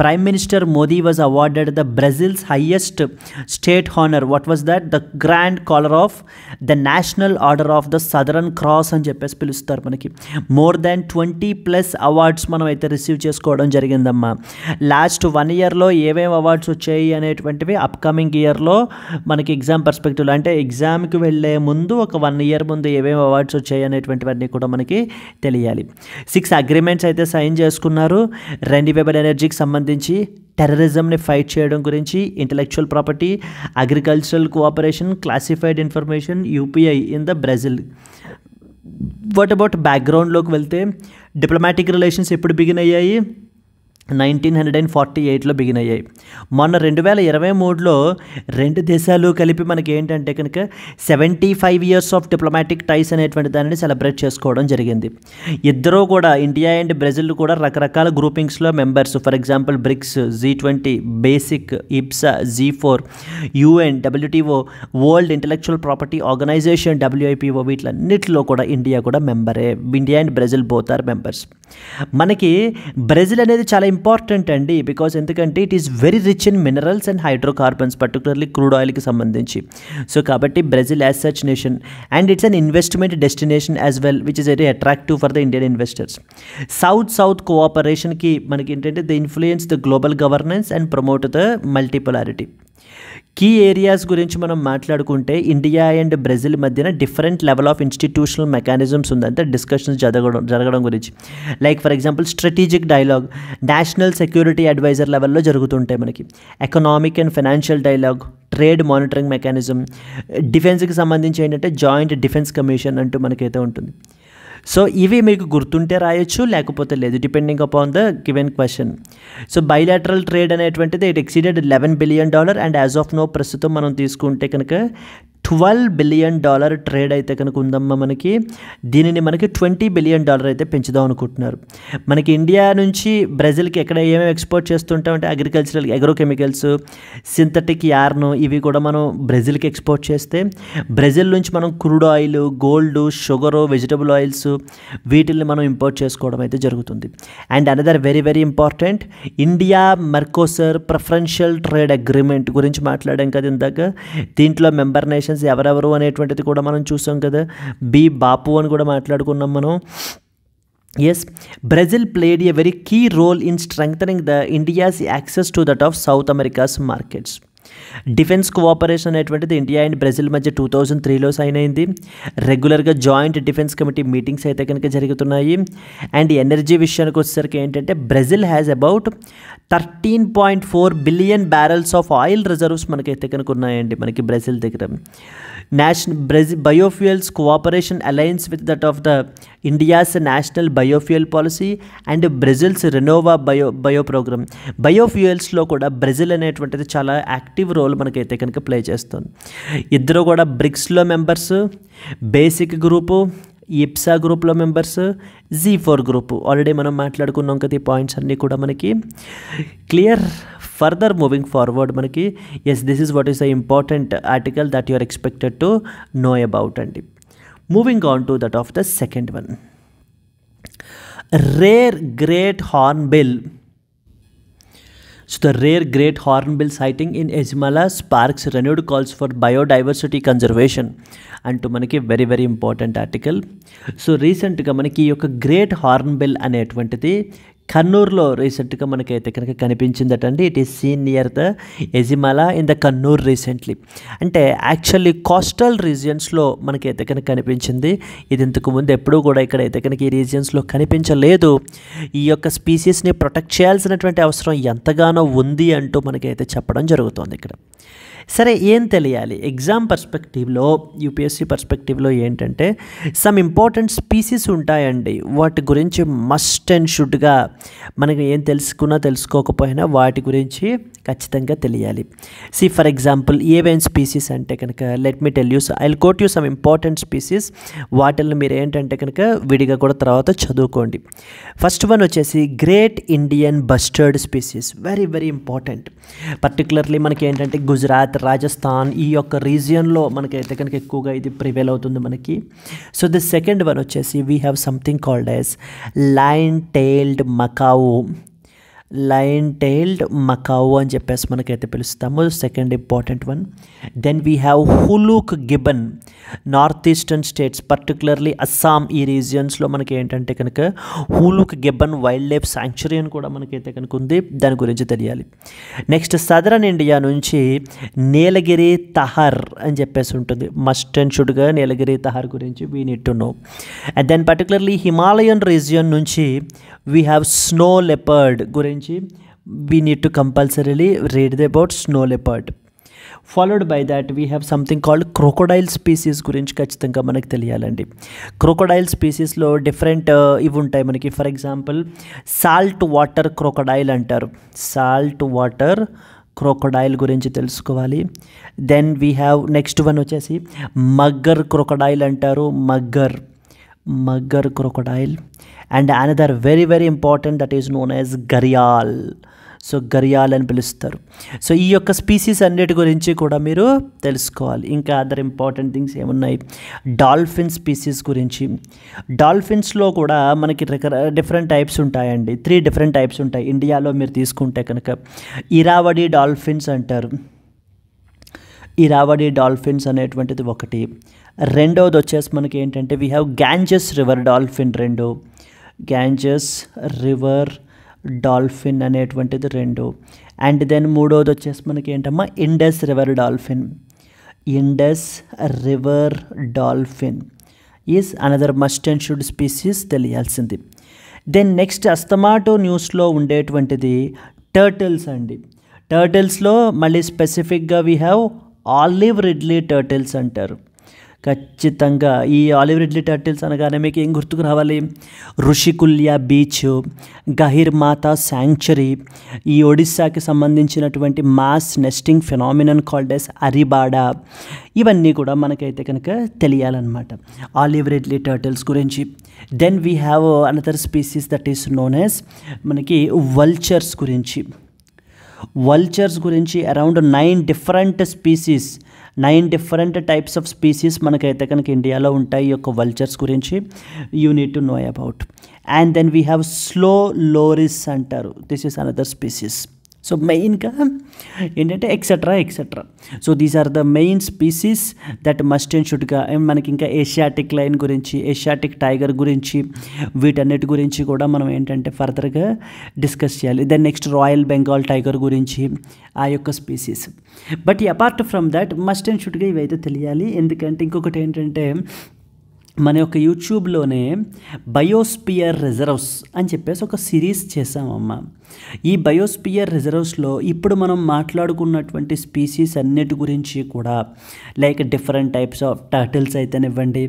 Prime minister Modi was awarded the Brussels highest state honour. What was that? The grand collar of the national order of the southern cross అని చెప్పేసి పిలుస్తారు మనకి. మోర్ దాన్ 20+ అవార్డ్స్ మనం అయితే రిసీవ్ చేసుకోవడం జరిగిందమ్మా. లాస్ట్ 1 ఇయర్లో ఏమేమి అవార్డ్స్ వచ్చాయి అనేటువంటివి అప్కమింగ్ ఇయర్లో మనకి ఎగ్జామ్ పర్స్పెక్టివ్లో, అంటే ఎగ్జామ్కి వెళ్ళే ముందు ఒక 1 ఇయర్ ముందు ఏమేమి అవార్డ్స్ వచ్చాయి అనేటువంటివన్నీ కూడా మనకి తెలియాలి. 6 అగ్రిమెంట్స్ అయితే సైన్ చేసుకున్నారు. రెన్యూవబుల్ ఎనర్జీకి సంబంధించి, టెర్రరిజంని ఫైట్ చేయడం గురించి, intellectual property, agricultural cooperation, classified information, UPI in the Brazil. What about బ్యాక్గ్రౌండ్లోకి వెళ్తే డిప్లొమాటిక్ రిలేషన్స్ ఎప్పుడు బిగిన్ అయ్యాయి? 1948లో బిగిన్ అయ్యాయి. మొన్న 2023లో 2 దేశాలు కలిపి మనకి ఏంటంటే కనుక 75 years ఆఫ్ డిప్లొమాటిక్ టైస్ అనేటువంటి దానిని సెలబ్రేట్ చేసుకోవడం జరిగింది. ఇద్దరూ కూడా, ఇండియా అండ్ బ్రెజిల్ కూడా రకరకాల గ్రూపింగ్స్లో members. For example bricks, G20, basic, IBSA, G4, UN, WTO, world intellectual property organisation, WIPO, వీటిలన్నిటిలో కూడా ఇండియా కూడా మెంబరే. India and Brazil both are members. మనకి బ్రెజిల్ అనేది చాలా ఇంపార్టెంట్ అండి, బికాజ్ ఎందుకంటే it is very rich in minerals and hydrocarbons, particularly crude ఆయిల్కి సంబంధించి. So కాబట్టి Brazil as such nation and it's an investment destination as well, which is very attractive for the Indian investors. South కోఆపరేషన్కి మనకి ఏంటంటే the influence the global governance and promote the multipolarity. Key areas గురించి మనం మాట్లాడుకుంటే India and Brazil మధ్యన different level of institutional mechanisms ఉంది, అంటే discussions జరగడం గురించి. Like for example strategic dialogue national security adviser లెవెల్లో జరుగుతుంటాయి మనకి. Economic and financial dialogue, trade monitoring mechanism, డిఫెన్స్కి సంబంధించి ఏంటంటే జాయింట్ డిఫెన్స్ కమిషన్ అంటూ మనకైతే ఉంటుంది. సో ఇవి మీకు గుర్తుంటే రాయొచ్చు, లేకపోతే లేదు, depending upon the given question. So bilateral trade అనేటువంటిది it exceeded $11 billion and as of now ప్రస్తుతం మనం తీసుకుంటే కనుక $12 బిలియన్ ట్రేడ్ అయితే కనుక ఉందమ్మా మనకి. దీనిని మనకి $20 బిలియన్ అయితే పెంచుదాం అనుకుంటున్నారు. మనకి ఇండియా నుంచి బ్రెజిల్కి ఎక్కడ ఏమేమి ఎక్స్పోర్ట్ చేస్తుంటామంటే అగ్రికల్చరల్ అగ్రోకెమికల్స్, సింథటిక్ యార్న్, ఇవి కూడా మనం బ్రెజిల్కి ఎక్స్పోర్ట్ చేస్తే బ్రెజిల్ నుంచి మనం crude oil, gold, sugar, vegetable oils వీటిల్ని మనం ఇంపోర్ట్ చేసుకోవడం అయితే జరుగుతుంది. And another very very important, India Mercosur preferential trade agreement గురించి మాట్లాడాం కదా ఇందాక. దీంట్లో మెంబర్ నేషన్స్ ఎవరెవరు అనేటువంటిది కూడా మనం చూసాం కదా. బాపు అని కూడా మాట్లాడుకున్నాం మనం. Yes, Brazil played a very key role in strengthening the India's access to that of South America's markets. Defence cooperation అనేటువంటిది ఇండియా అండ్ బ్రెజిల్ మధ్య 2003లో సైన్ అయింది. రెగ్యులర్గా జాయింట్ డిఫెన్స్ కమిటీ మీటింగ్స్ అయితే కనుక జరుగుతున్నాయి. అండ్ ఎనర్జీ విషయానికి వచ్చేసరికి ఏంటంటే Brazil has about 13.4 billion barrels of oil reserves మనకైతే కనుక ఉన్నాయండి మనకి బ్రెజిల్ దగ్గర. Brazil biofuels cooperation alliance with that of the India's national biofuel policy and Brazil's RenovaBio programme. బయోఫ్యూయల్స్లో కూడా బ్రెజిల్ అనేటువంటిది చాలా యాక్టివ్ రోల్ మనకైతే కనుక ప్లే చేస్తుంది. ఇద్దరు కూడా బ్రిక్స్లో మెంబర్స్, బేసిక్ గ్రూపు, ఇప్సా గ్రూప్లో మెంబర్స్, Z4 గ్రూపు. ఆల్రెడీ మనం మాట్లాడుకున్నాం కదా ఈ పాయింట్స్ అన్నీ కూడా మనకి క్లియర్. ఫర్దర్ మూవింగ్ ఫార్వర్డ్ మనకి yes this is what is the important article that you are expected to know about అండి. Moving on to that of the second one, rare great hornbill. So the rare great hornbill sighting in Ezimala sparks renewed calls for biodiversity conservation అంటూ మనకి very very important article. So రీసెంట్గా మనకి ఈ యొక్క great Hornbill అనేటువంటిది కన్నూర్లో రీసెంట్గా మనకైతే కనుక కనిపించిందటండి. It is seen near the Ezhimala in the Kannur recently. అంటే యాక్చువల్లీ కోస్టల్ రీజియన్స్లో మనకైతే కనుక కనిపించింది. ఇది ఇంతకు ముందు ఎప్పుడూ కూడా ఇక్కడైతే కనుక ఈ రీజియన్స్లో కనిపించలేదు. ఈ యొక్క స్పీసీస్ని ప్రొటెక్ట్ చేయాల్సినటువంటి అవసరం ఎంతగానో ఉంది అంటూ మనకైతే చెప్పడం జరుగుతుంది ఇక్కడ. సరే, ఏం తెలియాలి ఎగ్జామ్ పర్స్పెక్టివ్లో, యూపీఎస్సీ పర్స్పెక్టివ్లో ఏంటంటే సమ్ ఇంపార్టెంట్ స్పీసీస్ ఉంటాయండి. వాటి గురించి మస్ట్ అండ్ షుడ్గా మనకి ఏం తెలుసుకోకపోయినా వాటి గురించి ఖచ్చితంగా తెలియాలి. ఫర్ ఎగ్జాంపుల్ ఏవైనా స్పీసీస్ అంటే కనుక let me tell you, I will coat you some important species. వాటిని మీరు ఏంటంటే కనుక విడిగా కూడా తర్వాత చదువుకోండి. ఫస్ట్ వన్ వచ్చేసి great Indian bustard species, very very important. Particularly మనకి ఏంటంటే గుజరాత్, రాజస్థాన్ ఈ యొక్క రీజియన్లో మనకైతే కనుక ఎక్కువగా ఇది ప్రివేల్ అవుతుంది మనకి. సో ది సెకండ్ వన్ వచ్చేసి we have something called as lion tailed macaw. Lion tailed macaw అని చెప్పేసి మనకైతే పిలుస్తాము, second important one. Then we have hoolock gibbon. North eastern states particularly Assam ఈ రీజియన్స్లో మనకి ఏంటంటే కనుక hoolock gibbon wildlife sanctuary అని కూడా మనకైతే కనుక ఉంది, దాని గురించి తెలియాలి. నెక్స్ట్ సదరన్ ఇండియా నుంచి నీలగిరి తహర్ అని చెప్పేసి ఉంటుంది. మస్ట్ అండ్ షుడ్గా నీలగిరి తహర్ గురించి we need to know. And then particularly Himalayan region నుంచి వీ హ్యావ్ స్నో లెపర్డ్ గురించి we need to compulsorily read about snow leopard. Followed by that we have something called crocodile species గురించి ఖచ్చితంగా మనకు తెలియాలండి. Crocodile స్పీసీస్లో different ఇవి ఉంటాయి మనకి. For example salt water crocodile అంటారు. Salt water crocodile గురించి తెలుసుకోవాలి. Then we have next one వచ్చేసి మగ్గర్ క్రోకోడైల్ అంటారు. Mugger crocodile. And another very very important that is known as gharial. So gharial అని పిలుస్తారు. సో ఈ యొక్క స్పీసీస్ అన్నిటి గురించి కూడా మీరు తెలుసుకోవాలి. ఇంకా అదర్ ఇంపార్టెంట్ థింగ్స్ ఏమున్నాయి, డాల్ఫిన్ స్పీసీస్ గురించి. డాల్ఫిన్స్లో కూడా మనకి డిఫరెంట్ టైప్స్ ఉంటాయండి. 3 డిఫరెంట్ టైప్స్ ఉంటాయి ఇండియాలో మీరు తీసుకుంటే కనుక. ఇరావడి డాల్ఫిన్స్ అంటారు. ఇరావడి డాల్ఫిన్స్ అనేటువంటిది ఒకటి. రెండవది వచ్చేసి మనకి ఏంటంటే we have Ganges river dolphin. Ganges river dolphin అనేటువంటిది 2. అండ్ దెన్ మూడవది వచ్చేసి మనకి ఏంటమ్మా Indus river dolphin. Indus river dolphin is another must and should species తెలియాల్సింది. దెన్ నెక్స్ట్ అస్తమాటో న్యూస్లో ఉండేటువంటిది టర్టిల్స్ అండి. టర్టిల్స్లో మళ్ళీ స్పెసిఫిక్గా we have olive ridley turtles అంటారు. ఖచ్చితంగా ఈ ఆలివ్ రిడ్లీ టర్టిల్స్ అనగానే మీకు ఏం గుర్తుకు రావాలి? ఋషికుల్య బీచ్, గహిర్ మాతా శాంక్చురీ, ఈ ఒడిస్సాకి సంబంధించినటువంటి mass nesting phenomenon called as arribada, ఇవన్నీ కూడా మనకైతే కనుక తెలియాలన్నమాట ఆలివ్ రిడ్లీ టర్టిల్స్ గురించి. Then we have another species that is known as మనకి వల్చర్స్ గురించి. వల్చర్స్ గురించి around 9 different species, 9 different types of species మనకైతే కనుక ఇండియాలో ఉంటాయి ఈ యొక్క వల్చర్స్ గురించి. You need to know about. And then we have slow loris అంటారు, this is another species. So మెయిన్గా ఏంటంటే etcetera. So these are the main species that must and షుడ్గా. మనకి ఇంకా ఏషియాటిక్ లైన్ గురించి, ఏషియాటిక్ టైగర్ గురించి, వీటన్నిటి గురించి కూడా మనం ఏంటంటే ఫర్దర్గా డిస్కస్ చేయాలి. Then next royal Bengal tiger గురించి, ఆ యొక్క species. But apart from that must and షుడ్గా ఇవైతే తెలియాలి. ఎందుకంటే ఇంకొకటి ఏంటంటే మన యొక్క యూట్యూబ్లోనే బయోస్పియర్ రిజర్వ్స్ అని చెప్పేసి ఒక సిరీస్ చేసామమ్మ. ఈ బయోస్పియర్ రిజర్వ్స్లో ఇప్పుడు మనం మాట్లాడుకున్నటువంటి స్పీసీస్ అన్నిటి గురించి కూడా, like different types of turtles అయితేనివ్వండి,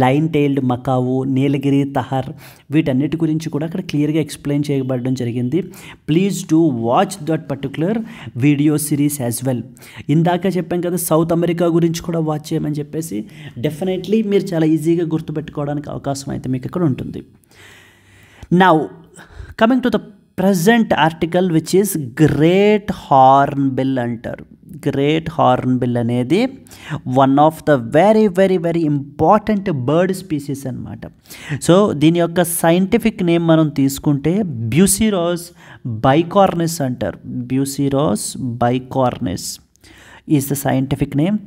lion tailed macaw, Nilgiri tahr, వీటన్నిటి గురించి కూడా అక్కడ క్లియర్గా ఎక్స్ప్లెయిన్ చేయబడడం జరిగింది. Please do watch that particular video series as well. ఇందాక చెప్పాం కదా సౌత్ అమెరికా గురించి కూడా వాచ్ చేయమని చెప్పేసి, డెఫినెట్లీ మీరు చాలా ఈజీగా గుర్తుపెట్టుకోవడానికి అవకాశం అయితే మీకు ఇక్కడ ఉంటుంది. Now coming to the present article which is great hornbill అంటారు. గ్రేట్ హార్న్బిల్ అనేది one of the very very very important bird species అనమాట. సో దీని యొక్క సైంటిఫిక్ నేమ్ మనం తీసుకుంటే బ్యూసిరాస్ బైకార్నిస్ అంటారు. Buceros bicornis is the scientific name.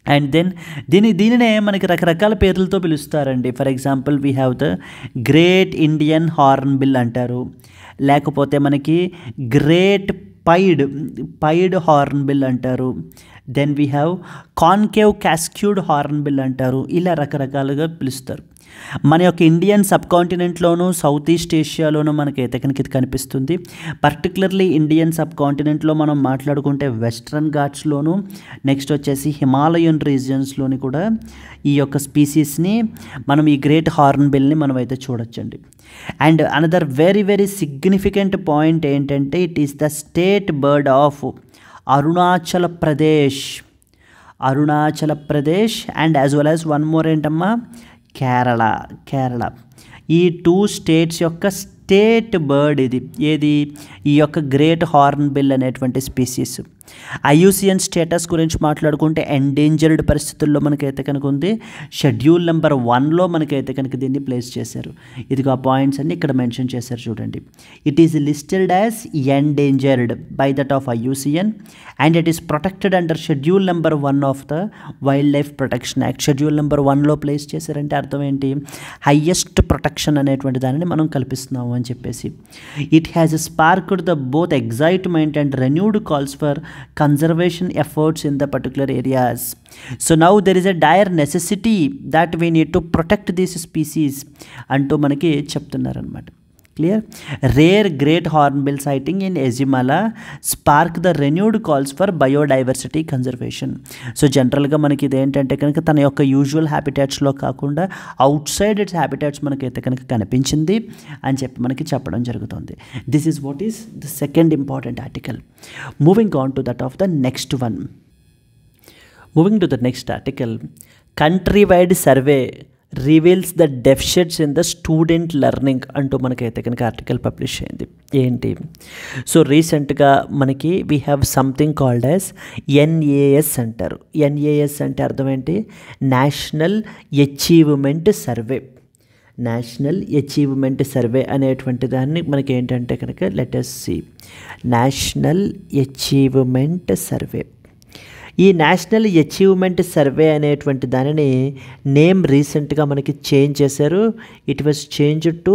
And then దీనినే మనకి రకరకాల పేర్లతో పిలుస్తారండి. For example we have the great Indian hornbill అంటారు, లేకపోతే మనకి గ్రేట్ పైడ్ హార్న్బిల్ అంటారు. Then we have concave క్యాస్క్యూడ్ Hornbill అంటారు. ఇలా రకరకాలుగా పిలుస్తారు. మన యొక్క ఇండియన్ సబ్ కాంటినెంట్లోనూ, సౌత్ ఈస్ట్ ఏషియాలోనూ మనకైతే కనుక ఇది కనిపిస్తుంది. పర్టికులర్లీ ఇండియన్ సబ్ కాంటినెంట్లో మనం మాట్లాడుకుంటే వెస్ట్రన్ ఘాట్స్లోను, నెక్స్ట్ వచ్చేసి హిమాలయన్ రీజియన్స్లోని కూడా ఈ యొక్క స్పీసీస్ని మనం, ఈ గ్రేట్ హార్న్బిల్ని మనం అయితే చూడొచ్చండి. And another very very significant point ఏంటంటే it is the state bird of Arunachal Pradesh and as well as one more ఏంటమ్మా, కేరళ. ఈ 2 స్టేట్స్ యొక్క స్టేట్ బర్డ్ ఇది. ఏది? ఈ యొక్క గ్రేట్ హార్న్బిల్ అనేటువంటి స్పీసీస్. ఐయుసిఎన్ స్టేటస్ గురించి మాట్లాడుకుంటే ఎండేంజర్డ్ పరిస్థితుల్లో మనకైతే కనుక ఉంది. షెడ్యూల్ నెంబర్ 1లో మనకైతే కనుక దీన్ని ప్లేస్ చేశారు. ఇదిగో ఆ పాయింట్స్ అన్ని ఇక్కడ మెన్షన్ చేశారు చూడండి. It is listed as endangered by that of IUCN and it is protected under schedule number 1 of the wildlife protection act. Schedule number 1లో ప్లేస్ చేశారంటే అర్థం ఏంటి? హయ్యెస్ట్ ప్రొటెక్షన్ అనేటువంటి దానిని మనం కల్పిస్తున్నాము అని చెప్పేసి. It has sparked the both excitement and renewed calls for conservation efforts in the particular areas. So now there is a dire necessity that we need to protect these species అంటూ మనకి చెప్తున్నారు అన్నమాట. Clear? Rare great hornbill sighting in Ezhimala spark the renewed calls for biodiversity conservation. So జనరల్గా మనకి ఇదేంటంటే కనుక తన యొక్క యూజువల్ హ్యాబిటాట్స్లో కాకుండా అవుట్ సైడ్ ఇట్స్ హ్యాబిటాట్స్ మనకైతే కనుక కనిపించింది అని చెప్పి మనకి చెప్పడం జరుగుతుంది. This is what is the second important article. Moving on to that of the next one. Moving to the next article, country wide survey reveals the deficits in the student learning అంటూ మనకైతే కనుక article publish అయింది. ఏంటి? So రీసెంట్గా మనకి we have something called as NAS అంటారు. NAS అంటే అర్థం ఏంటి? National achievement survey. National achievement survey అనేటువంటి దాన్ని మనకి ఏంటంటే కనుక let us see national achievement survey. ఈ నేషనల్ అచీవ్మెంట్ సర్వే అనేటువంటి దానిని నేమ్ రీసెంట్గా మనకి చేంజ్ చేశారు. It was change to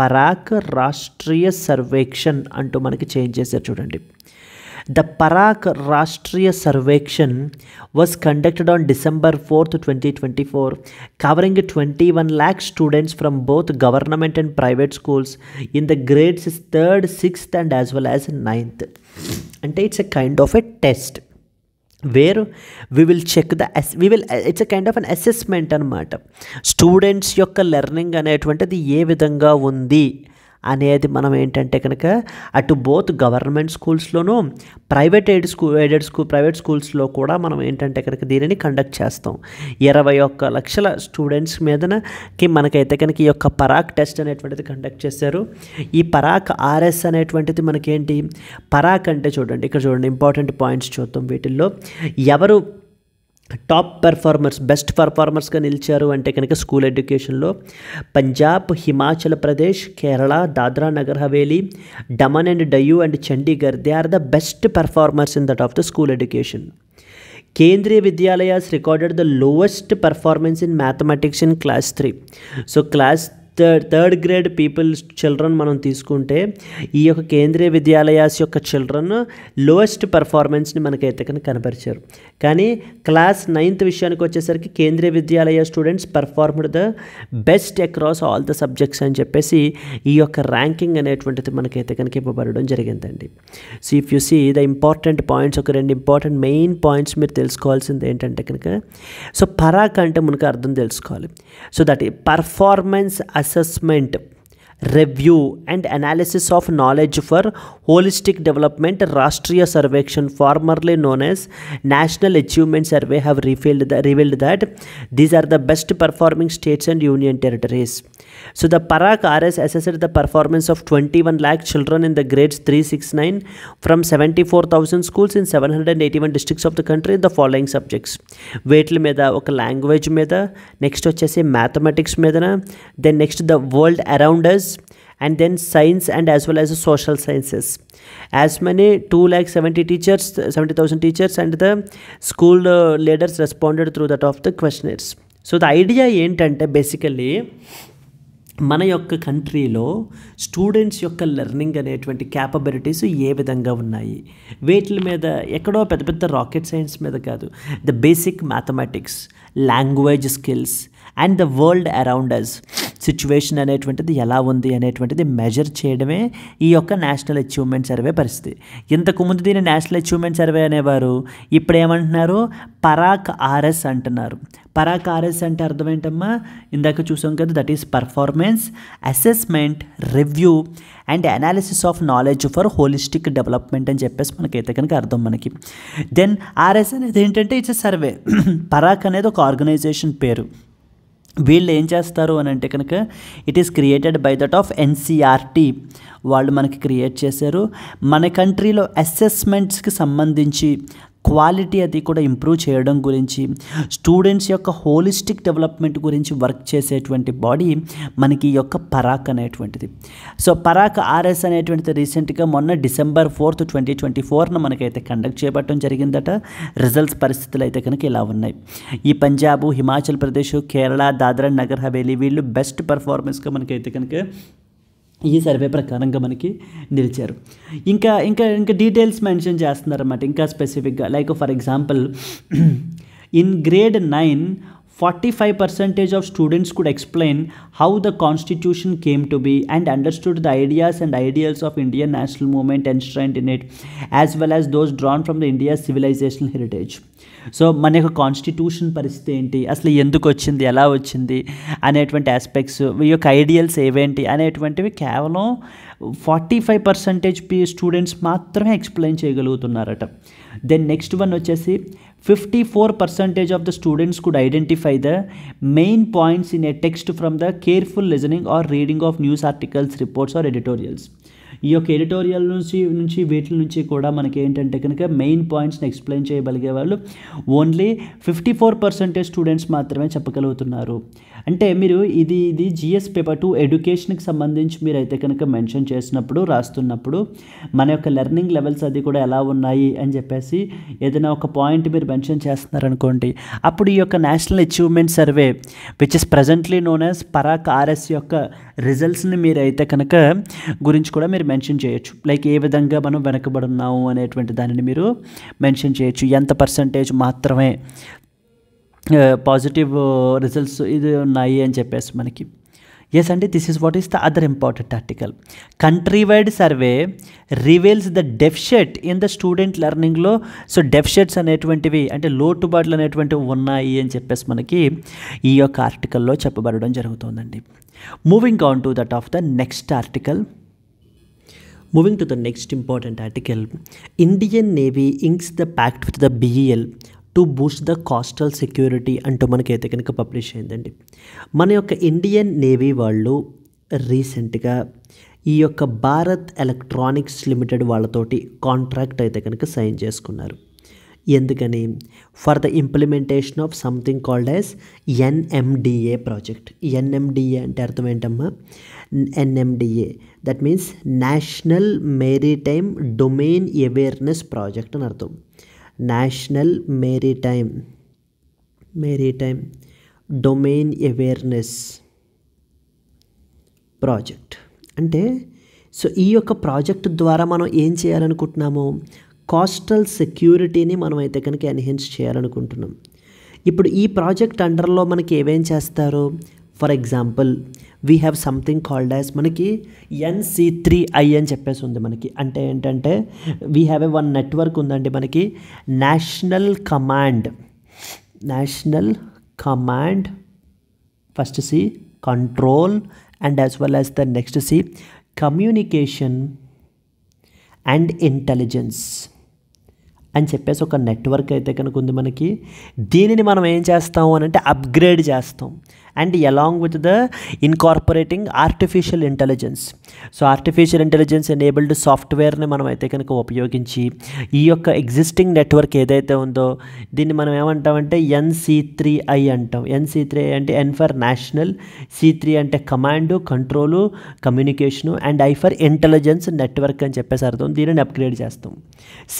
Parakh Rashtriya Sarvekshan అంటూ మనకి చేంజ్ చేశారు చూడండి. The Parak Rashtriya Sarvekshan was conducted on December 4th, 2024, covering 21 lakh students from both government and private schools in the grades 3rd, 6th and as well as 9th. And it's a kind of a test. Where we will check it's a kind of an assessment అనమాట. Students యొక్క learning అనేటువంటిది ఏ విధంగా ఉంది అనేది మనం ఏంటంటే కనుక అటు బోత్ గవర్నమెంట్ స్కూల్స్లోనూ ప్రైవేట్ స్కూల్స్లో కూడా మనం ఏంటంటే కనుక దీనిని కండక్ట్ చేస్తాం. 21 లక్షల స్టూడెంట్స్ మీదకి మనకైతే కనుక ఈ యొక్క పరాక్ టెస్ట్ అనేటువంటిది కండక్ట్ చేశారు. ఈ పరాక్ ఆర్ఎస్ అనేటువంటిది మనకేంటి, పరాక్ అంటే చూడండి, ఇక్కడ చూడండి ఇంపార్టెంట్ పాయింట్స్ చూద్దాం. వీటిల్లో ఎవరు టాప్ పెర్ఫార్మర్స్, బెస్ట్ పెర్ఫార్మర్స్గా నిలిచారు అంటే కనుక స్కూల్ ఎడ్యుకేషన్లో Punjab, Himachal Pradesh, Kerala, Dadra Nagar Haveli, Daman and Diu and Chandigarh, they are the best performers in that of the school education. Kendriya Vidyalayas recorded the lowest performance in mathematics in class 3. So class third grade children మనం తీసుకుంటే ఈ యొక్క కేంద్రీయ విద్యాలయాస్ యొక్క చిల్డ్రన్ లోయెస్ట్ పర్ఫార్మెన్స్ని మనకైతే కనుక కనపరిచారు. కానీ క్లాస్ 9th విషయానికి వచ్చేసరికి Kendriya Vidyalaya students performed the best across all the subjects అని చెప్పేసి ఈ యొక్క ర్యాంకింగ్ అనేటువంటిది మనకైతే కనుక ఇవ్వబడడం జరిగిందండి. So if you see the important points, ఒక 2 ఇంపార్టెంట్ మెయిన్ పాయింట్స్ మీరు తెలుసుకోవాల్సింది ఏంటంటే కనుక, సో పరాక్ అంటే మనకు అర్థం తెలుసుకోవాలి. So that performance assessment, review and analysis of knowledge for holistic development Rashtriya Sarvekshan formerly known as national achievement survey have revealed that these are the best performing states and union territories. So the Parak RS assessed the performance of 21 lakh children in the grades 3, 6, 9 from 74,000 schools in 781 districts of the country in the following subjects. వేట్ల మీద ఒక language మీద, next వచ్చేసి mathematics మీదన, then next the world around us, and then science and as well as social sciences. As many 2,70,000 teachers and the school leaders responded through that of the questionnaires. So the idea ఏంటంటే basically మన యొక్క కంట్రీలో students యొక్క learning అనేటువంటి capabilities ఏ విధంగా ఉన్నాయి, వీటి మీద ఎక్కడో పెద్ద పెద్ద రాకెట్ సైన్స్ మీద కాదు, the basic mathematics, language skills and the world around us situation అనేటువంటిది ఎలా ఉంది అనేటువంటిది మెజర్ చేయడమే ఈ యొక్క నేషనల్ అచీవ్మెంట్ సర్వే పరిస్థితి. ఇంతకుముందు దీన్ని నేషనల్ అచీవ్మెంట్ సర్వే అనేవారు, ఇప్పుడు ఏమంటున్నారు, పరాక్ ఆర్ఎస్ అంటున్నారు. పరాక్ ఆర్ఎస్ అంటే అర్థం ఏంటమ్మా, ఇందాక చూసాం కదా, that is performance assessment, review and analysis of knowledge for holistic development అని చెప్పేసి మనకైతే కనుక అర్థం మనకి. దెన్ ఆర్ఎస్ అనేది ఏంటంటే ఇట్స్ ఎ సర్వే. పరాక్ అనేది ఒక ఆర్గనైజేషన్ పేరు. వీళ్ళు ఏం చేస్తారు అని అంటే కనుక it is created by that of NCERT, వాళ్ళు మనకి క్రియేట్ చేశారు. మన కంట్రీలో అసెస్మెంట్స్కి సంబంధించి క్వాలిటీ అది కూడా ఇంప్రూవ్ చేయడం గురించి, స్టూడెంట్స్ యొక్క హోలిస్టిక్ డెవలప్మెంట్ గురించి వర్క్ చేసేటువంటి బాడీ మనకి ఈ యొక్క పరాక్ అనేటువంటిది. సో పరాక్ ఆర్ఎస్ అనేటువంటిది రీసెంట్గా మొన్న December 4th, 2024 మనకైతే కండక్ట్ చేయబడటం జరిగిందట. రిజల్ట్స్ పరిస్థితులు అయితే కనుక ఇలా ఉన్నాయి. ఈ పంజాబ్, హిమాచల్ ప్రదేశ్, కేరళ, దాద్రా నగర్ హవేలీ వీళ్ళు బెస్ట్ పర్ఫార్మెన్స్గా మనకైతే కనుక ఈ సర్వే ప్రకారంగా మనకి నిలిచారు. ఇంకా ఇంకా ఇంకా డీటెయిల్స్ మెన్షన్ చేస్తున్నారన్నమాట, ఇంకా స్పెసిఫిక్గా. Like for example, in grade 9 45% of students could explain how the constitution came to be and understood the ideas and ideals of Indian national movement enshrined in it, as well as those drawn from the India's civilizational heritage. So మన యొక్క constitution పరిస్థితి ఏంటి, అసలు ఎందుకు వచ్చింది, ఎలా వచ్చింది అనేటువంటి ఆస్పెక్ట్స్, ఈ యొక్క ఐడియల్స్ ఏవేంటి అనేటువంటివి కేవలం 45% స్టూడెంట్స్ మాత్రమే ఎక్స్ప్లెయిన్ చేయగలుగుతున్నారట. దెన్ నెక్స్ట్ వన్ వచ్చేసి 54% of the students could identify the main points in a text from the careful listening or reading of news articles, reports or editorials. ఈ యొక్క ఎడిటోరియల్ నుంచి వీటి నుంచి కూడా మనకి ఏంటంటే కనుక మెయిన్ పాయింట్స్ని ఎక్స్ప్లెయిన్ చేయగలిగే వాళ్ళు ఓన్లీ 54% స్టూడెంట్స్ మాత్రమే చెప్పగలుగుతున్నారు. అంటే మీరు ఇది జిఎస్ పేపర్ 2 ఎడ్యుకేషన్కి సంబంధించి మీరు అయితే కనుక మెన్షన్ చేసినప్పుడు, రాస్తున్నప్పుడు మన యొక్క లెర్నింగ్ లెవెల్స్ అది కూడా ఎలా ఉన్నాయి అని చెప్పేసి ఏదైనా ఒక పాయింట్ మీరు మెన్షన్ చేస్తున్నారనుకోండి, అప్పుడు ఈ యొక్క national achievement survey which is presently known as Parakh RS యొక్క రిజల్ట్స్ని మీరు అయితే కనుక గురించి కూడా మీరు మెన్షన్ చేయొచ్చు. లైక్ ఏ విధంగా మనం వెనకబడున్నాము అనేటువంటి దానిని మీరు మెన్షన్ చేయొచ్చు, ఎంత పర్సంటేజ్ మాత్రమే పాజిటివ్ రిజల్ట్స్ ఇది ఉన్నాయి అని చెప్పేసి మనకి. Yes, and this is what is the other important article. Countrywide survey reveals the deficit in the student learningలో సో డెఫిషిట్స్ అనేటువంటివి అంటే లోటుబాట్లు అనేటువంటివి ఉన్నాయి అని చెప్పేసి మనకి ఈ యొక్క ఆర్టికల్లో చెప్పబడడం జరుగుతుందండి. Moving on to that of the next article. Moving to the next important article, Indian Navy inks the pact with the BEL to boost the coastal security అంటూ మనకైతే కనుక పబ్లిష్ అయిందండి. మన యొక్క ఇండియన్ నేవీ వాళ్ళు రీసెంట్గా ఈ యొక్క భారత్ ఎలక్ట్రానిక్స్ లిమిటెడ్ వాళ్ళతోటి కాంట్రాక్ట్ అయితే కనుక సైన్ చేసుకున్నారు. ఎందుకని? For the implementation of something called as NMDA project. NMDA అంటే అర్థం ఏంటమ్మా? NMDA that means national maritime domain awareness project అని అర్థం. National maritime domain awareness project అంటే సో ఈ యొక్క ప్రాజెక్ట్ ద్వారా మనం ఏం చేయాలనుకుంటున్నాము? కోస్టల్ సెక్యూరిటీని మనం అయితే కనుక ఎన్హాన్స్ చేయాలనుకుంటున్నాం. ఇప్పుడు ఈ ప్రాజెక్ట్ అండర్లో మనకి ఏమేం చేస్తారు? For example we have something called as మనకి NC3I అని చెప్పేసి ఉంది మనకి. అంటే ఏంటంటే we have a one network ఉందండి మనకి, national command first C control and as well as the next C communication and intelligence అని చెప్పేసి ఒక నెట్వర్క్ అయితే కనుక ఉంది మనకి. దీనిని మనం ఏం చేస్తాము అని అంటే అప్గ్రేడ్ చేస్తాం and along with the incorporating artificial intelligence. So artificial intelligence enabled సాఫ్ట్వేర్ని మనం అయితే కనుక ఉపయోగించి ఈ యొక్క ఎగ్జిస్టింగ్ నెట్వర్క్ ఏదైతే ఉందో దీన్ని మనం ఏమంటామంటే NC3I అంటాం. NC3I అంటే N ఫర్ నేషనల్, C3 అంటే command, control, communication and I for intelligence network అని చెప్పేసి అర్థం. దీనిని అప్గ్రేడ్ చేస్తాం.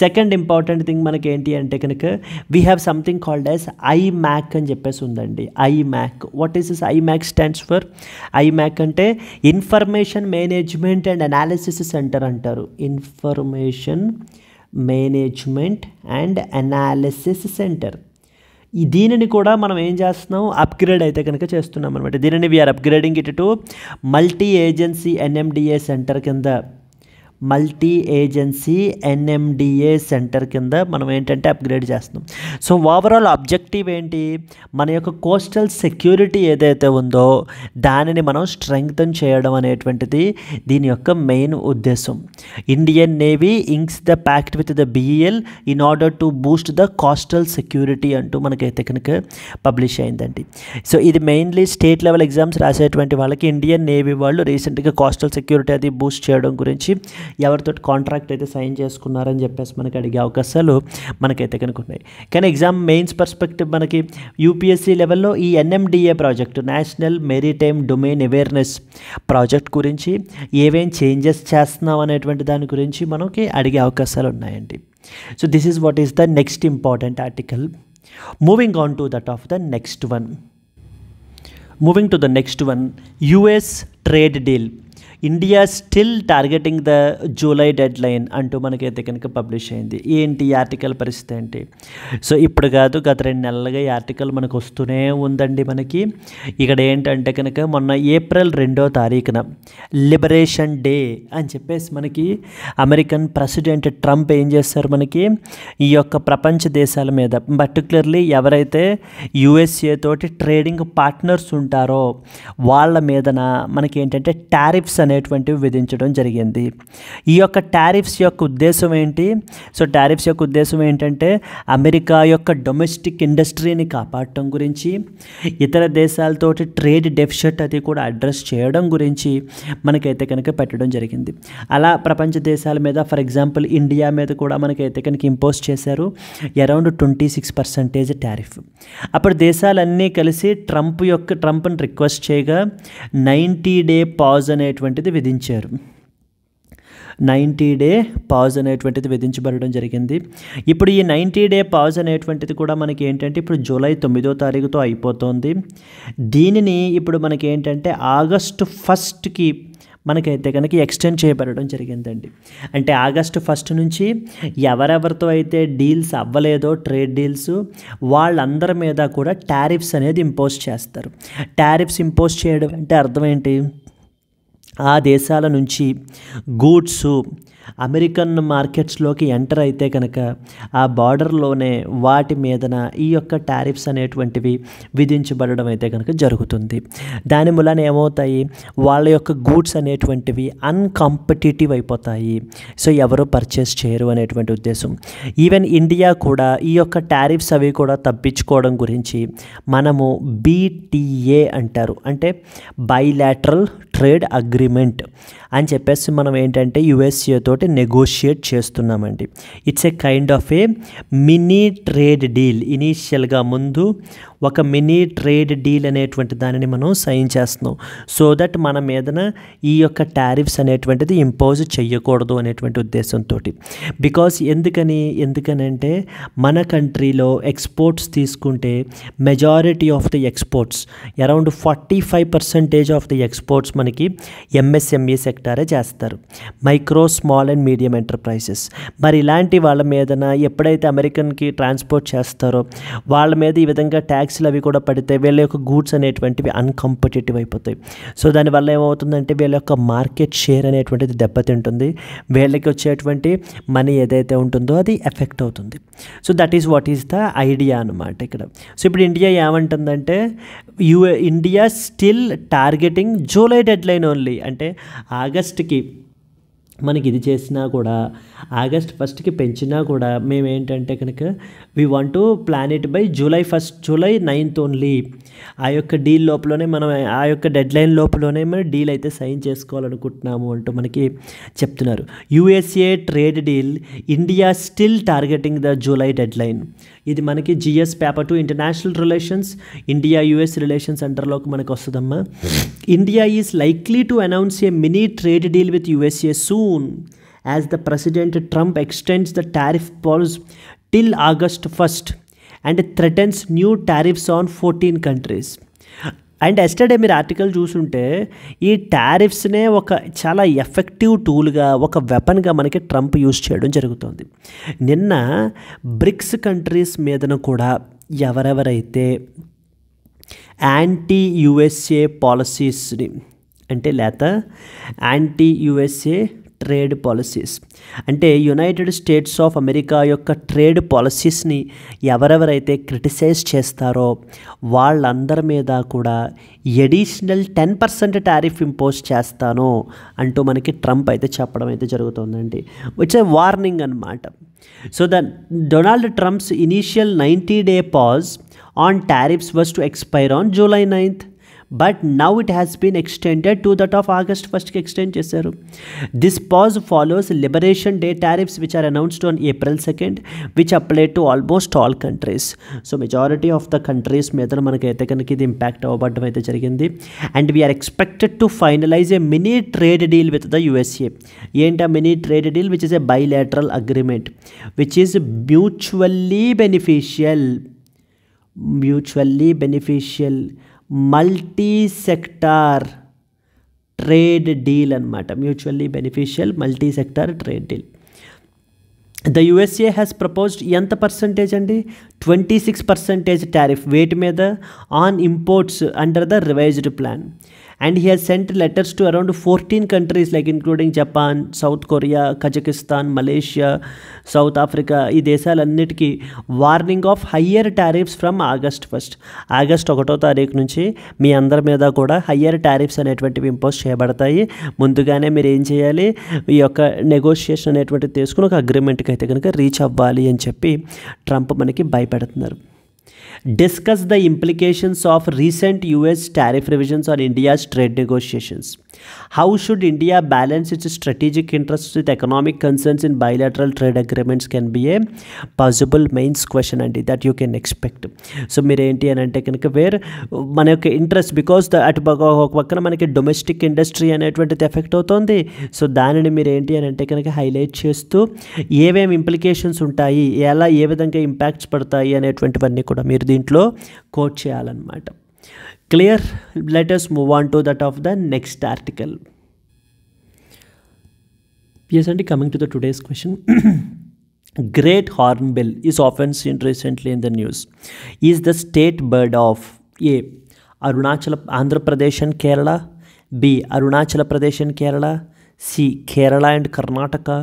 సెకండ్ ఇంపార్టెంట్ థింగ్ మనకి ఏంటి అంటే కనుక we have something called as IMAC అని చెప్పేసి ఉందండి. IMAC what is this? IMAC stands for IMAC అంటే information management and analysis centre అంటారు. Information management and analysis centre. దీనిని కూడా మనం ఏం చేస్తున్నాం? అప్గ్రేడ్ అయితే కనుక చేస్తున్నాం అనమాట. దీనిని we are upgrading it to multi agency NMDA centre కింద, మల్టీ ఏజెన్సీ NMDA సెంటర్ కింద మనం ఏంటంటే అప్గ్రేడ్ చేస్తున్నాం. సో ఓవరాల్ ఆబ్జెక్టివ్ ఏంటి? మన యొక్క కోస్టల్ సెక్యూరిటీ ఏదైతే ఉందో దానిని మనం స్ట్రెంగ్తన్ చేయడం అనేటువంటిది దీని యొక్క మెయిన్ ఉద్దేశం. Indian Navy inks the pact with the BEL in order to boost the coastal security అంటూ మనకైతే కనుక పబ్లిష్ అయిందండి. సో ఇది మెయిన్లీ స్టేట్ లెవెల్ ఎగ్జామ్స్ రాసేటువంటి వాళ్ళకి ఇండియన్ నేవీ వాళ్ళు రీసెంట్గా కోస్టల్ సెక్యూరిటీ అది బూస్ట్ చేయడం గురించి ఎవరితో కాంట్రాక్ట్ అయితే సైన్ చేసుకున్నారని చెప్పేసి మనకి అడిగే అవకాశాలు మనకైతే కనుక ఉన్నాయి. కానీ ఎగ్జామ్ మెయిన్స్ పర్స్పెక్టివ్ మనకి UPSC లెవెల్లో ఈ NMDA project, national maritime domain awareness project గురించి ఏమేం చేంజెస్ చేస్తున్నాం అనేటువంటి దాని గురించి మనకి అడిగే అవకాశాలు ఉన్నాయండి. So this is what is the next important article. Moving on to that of the next one. Moving to the next one, US trade deal, India still targeting the July deadline అంటూ మనకైతే కనుక publish అయింది. ఏంటి ఈ article పరిస్థితి ఏంటి? So ఇప్పుడు కాదు, గత 2 నెలలుగా ఈ ఆర్టికల్ మనకు వస్తూనే ఉందండి. మనకి ఇక్కడ ఏంటంటే కనుక మొన్న ఏప్రిల్ 2వ తారీఖున లిబరేషన్ డే అని చెప్పేసి మనకి అమెరికన్ ప్రెసిడెంట్ ట్రంప్ ఏం చేస్తారు, మనకి ఈ యొక్క ప్రపంచ దేశాల మీద పర్టికులర్లీ ఎవరైతే USA తోటి ట్రేడింగ్ పార్ట్నర్స్ ఉంటారో వాళ్ళ మీదన మనకి ఏంటంటే టారిఫ్స్ అనేటువంటివి విధించడం జరిగింది. ఈ యొక్క టారిఫ్స్ యొక్క ఉద్దేశం ఏంటి? సో టారిఫ్స్ యొక్క ఉద్దేశం ఏంటంటే అమెరికా యొక్క డొమెస్టిక్ ఇండస్ట్రీని కాపాడటం గురించి, ఇతర దేశాలతోటి ట్రేడ్ డెఫిసిట్ అది కూడా అడ్రస్ చేయడం గురించి మనకైతే కనుక పెట్టడం జరిగింది. అలా ప్రపంచ దేశాల మీద ఫర్ ఎగ్జాంపుల్ ఇండియా మీద కూడా మనకైతే కనుక ఇంపోజ్ చేశారు అరౌండ్ 26% టారిఫ్. అప్పుడు దేశాలన్నీ కలిసి ట్రంప్ని రిక్వెస్ట్ చేయగా 90 డే పాజ్ అనేటువంటిది విధించారు. 90 డే పాజ్ అనేటువంటిది విధించబడడం జరిగింది. ఇప్పుడు ఈ 90 డే పాజ్ అనేటువంటిది కూడా మనకి ఏంటంటే ఇప్పుడు జూలై 9వ తారీఖుతో అయిపోతుంది. దీనిని ఇప్పుడు మనకి ఏంటంటే ఆగస్టు 1కి మనకైతే కనుక ఎక్స్టెండ్ చేయబడడం జరిగిందండి. అంటే ఆగస్టు 1 నుంచి ఎవరెవరితో అయితే డీల్స్ అవ్వలేదో ట్రేడ్ డీల్స్ వాళ్ళందరి మీద కూడా టారిఫ్స్ అనేది ఇంపోజ్ చేస్తారు. టారిఫ్స్ ఇంపోజ్ చేయడం అంటే అర్థం ఏంటి? ఆ దేశాల నుంచి గూడ్స్ అమెరికన్ మార్కెట్స్లోకి ఎంటర్ అయితే కనుక ఆ బార్డర్లోనే వాటి మీదన ఈ యొక్క టారిఫ్స్ అనేటువంటివి విధించబడడం అయితే కనుక జరుగుతుంది. దాని మూలన ఏమవుతాయి? వాళ్ళ యొక్క గూడ్స్ అనేటువంటివి అన్కాంపిటేటివ్ అయిపోతాయి. సో ఎవరు పర్చేస్ చేయరు అనేటువంటి ఉద్దేశం. ఈవెన్ ఇండియా కూడా ఈ యొక్క టారిఫ్స్ అవి కూడా తప్పించుకోవడం గురించి మనము BTA అంటారు, అంటే బైలాటరల్ ట్రేడ్ అగ్రిమెంట్ అని చెప్పేసి మనం ఏంటంటే USA తోటి నెగోషియేట్ చేస్తున్నామండి. It's a kind of A mini trade deal. ఇనీషియల్గా ముందు ఒక మినీ ట్రేడ్ డీల్ అనేటువంటి దానిని మనం సైన్ చేస్తున్నాం, సో దట్ మన మీదన ఈ యొక్క టారిఫ్స్ అనేటువంటిది ఇంపోజ్ చేయకూడదు అనేటువంటి ఉద్దేశంతో. బికాస్ ఎందుకనంటే మన కంట్రీలో ఎక్స్పోర్ట్స్ తీసుకుంటే majority of the exports around 45% of the exports మనకి MSME సెక్టారే చేస్తారు, micro small and medium enterprises. మరి ఇలాంటి వాళ్ళ మీదన ఎప్పుడైతే అమెరికన్కి ట్రాన్స్పోర్ట్ చేస్తారో వాళ్ళ మీద ఈ విధంగా ట్యాక్స్లు అవి కూడా పడితే వీళ్ళ యొక్క గూడ్స్ అనేటువంటివి అన్కాంపిటేటివ్ అయిపోతాయి. సో దానివల్ల ఏమవుతుందంటే వీళ్ళ యొక్క మార్కెట్ షేర్ అనేటువంటిది దెబ్బతింటుంది, వీళ్ళకి వచ్చేటువంటి మనీ ఏదైతే ఉంటుందో అది ఎఫెక్ట్ అవుతుంది. So that is what is the idea అనమాట ఇక్కడ. సో ఇప్పుడు ఇండియా ఏమంటుందంటే India still targeting July dead line only. అంటే ఆగస్ట్కి మనకి ఇది చేసినా కూడా, ఆగస్ట్ 1కి పెంచినా కూడా మేమేంటంటే కనుక we want to plan it by July 9th only. ఆ యొక్క డీల్ లోపలనే మనం ఆ యొక్క డెడ్ లైన్ లోపలనే మనం డీల్ అయితే సైన్ చేసుకోవాలనుకుంటున్నాము అంటూ మనకి చెప్తున్నారు. USA trade deal, India still targeting the July deadline. ఇది మనకి GS paper 2 international relations India US relations సెంటర్లోకి మనకు వస్తుందమ్మా. India is likely to announce a mini trade deal with USA soon as the President Trump extends the tariff pause till August 1st and threatens new tariffs on 14 countries. And yesterday మీరు article చూసుంటే ఈ టారిఫ్స్నే ఒక చాలా effective టూల్గా, ఒక వెపన్గా మనకి Trump use చేయడం జరుగుతుంది. నిన్న బ్రిక్స్ కంట్రీస్ మీదను కూడా ఎవరెవరైతే యాంటీ USA పాలసీస్ని అంటే యాంటీ USA ట్రేడ్ పాలసీస్ అంటే యునైటెడ్ స్టేట్స్ ఆఫ్ అమెరికా యొక్క ట్రేడ్ పాలసీస్ని ఎవరెవరైతే క్రిటిసైజ్ చేస్తారో వాళ్ళందరి మీద కూడా ఎడిషనల్ 10% టారిఫ్ ఇంపోజ్ చేస్తాను అంటూ మనకి ట్రంప్ అయితే చెప్పడం అయితే జరుగుతుందండి. ఇట్స్ ఏ వార్నింగ్ అనమాట. So Donald Trump's initial 90-day pause on tariffs was to expire on July 9th. But now it has been extended to that of August 1st extend చేశారు. This pause follows Liberation Day tariffs which are announced on April 2nd which apply to almost all countries. So majority of the countries మీద మనకైతే కనుక ఇది impact అవ్వబడడం అయితే జరిగింది. And we are expected to finalize a mini trade deal with the USA. ఏంటి ఆ mini trade deal? Which is a bilateral agreement which is mutually beneficial multi sector trade deal అనమాట. Mutually beneficial multi sector trade deal. The USA has proposed ఎంత percentage అండి? 26% tariff వేటి మీద? On imports under the revised plan. And he has sent letters to around 14 countries like including Japan, South Korea, Kazakhstan, Malaysia, South Africa. ఈ దేశాలన్నిటికీ warning of higher tariffs from August 1st. August 1వ తారీఖు నుంచి మీ అందరి మీద కూడా higher tariffs అనేటువంటివి impose చేయబడతాయి. ముందుగానే మీరు ఏం చేయాలి? ఈ యొక్క నెగోషియేషన్ అనేటువంటిది తీసుకుని ఒక అగ్రిమెంట్కి అయితే కనుక రీచ్ అవ్వాలి అని చెప్పి ట్రంప్ మనకి భయపెడుతున్నారు. Discuss the implications of recent US tariff revisions on India's trade negotiations. How should India balance its strategic interests with economic concerns in bilateral trade agreements can be a possible mains question అండి that you can expect. So మీరు ఏంటి అని అంటే కనుక మన యొక్క interest because అటు ఒక పక్కన మనకి డొమెస్టిక్ ఇండస్ట్రీ అనేటువంటిది ఎఫెక్ట్ అవుతుంది. సో దానిని మీరు ఏంటి అని అంటే కనుక హైలైట్ చేస్తూ ఏమేమి ఇంప్లికేషన్స్ ఉంటాయి, ఏ విధంగా ఇంపాక్ట్స్ పడతాయి అనేటువంటివన్నీ కూడా మీరు దీంట్లో కోట్ చేయాలన్నమాట. Clear? Let us move on to that of the next article. Yes, and coming to the today's question. Great hornbill is often seen recently in the news. Is the state bird of A. Arunachal Andhra Pradesh and Kerala, B. Arunachal Pradesh and Kerala, C. Kerala and Karnataka,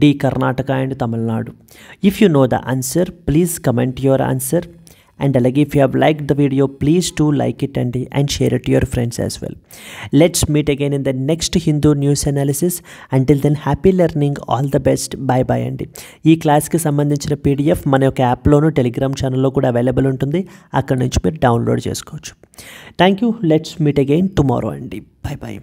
D. Karnataka and Tamil Nadu. If you know the answer, please comment your answer. And అలాగే if you have liked the video, please do like it and share it to your friends as well. Let's meet again in the next Hindu news analysis. Until then, happy learning, all the best, bye bye అండి. ఈ క్లాస్కి సంబంధించిన PDF మన యొక్క యాప్లోను Telegram ఛానల్లో కూడా available ఉంటుంది. అక్కడ నుంచి మీరు డౌన్లోడ్ చేసుకోవచ్చు. Thank you. Let's meet again tomorrow అండి. Bye by.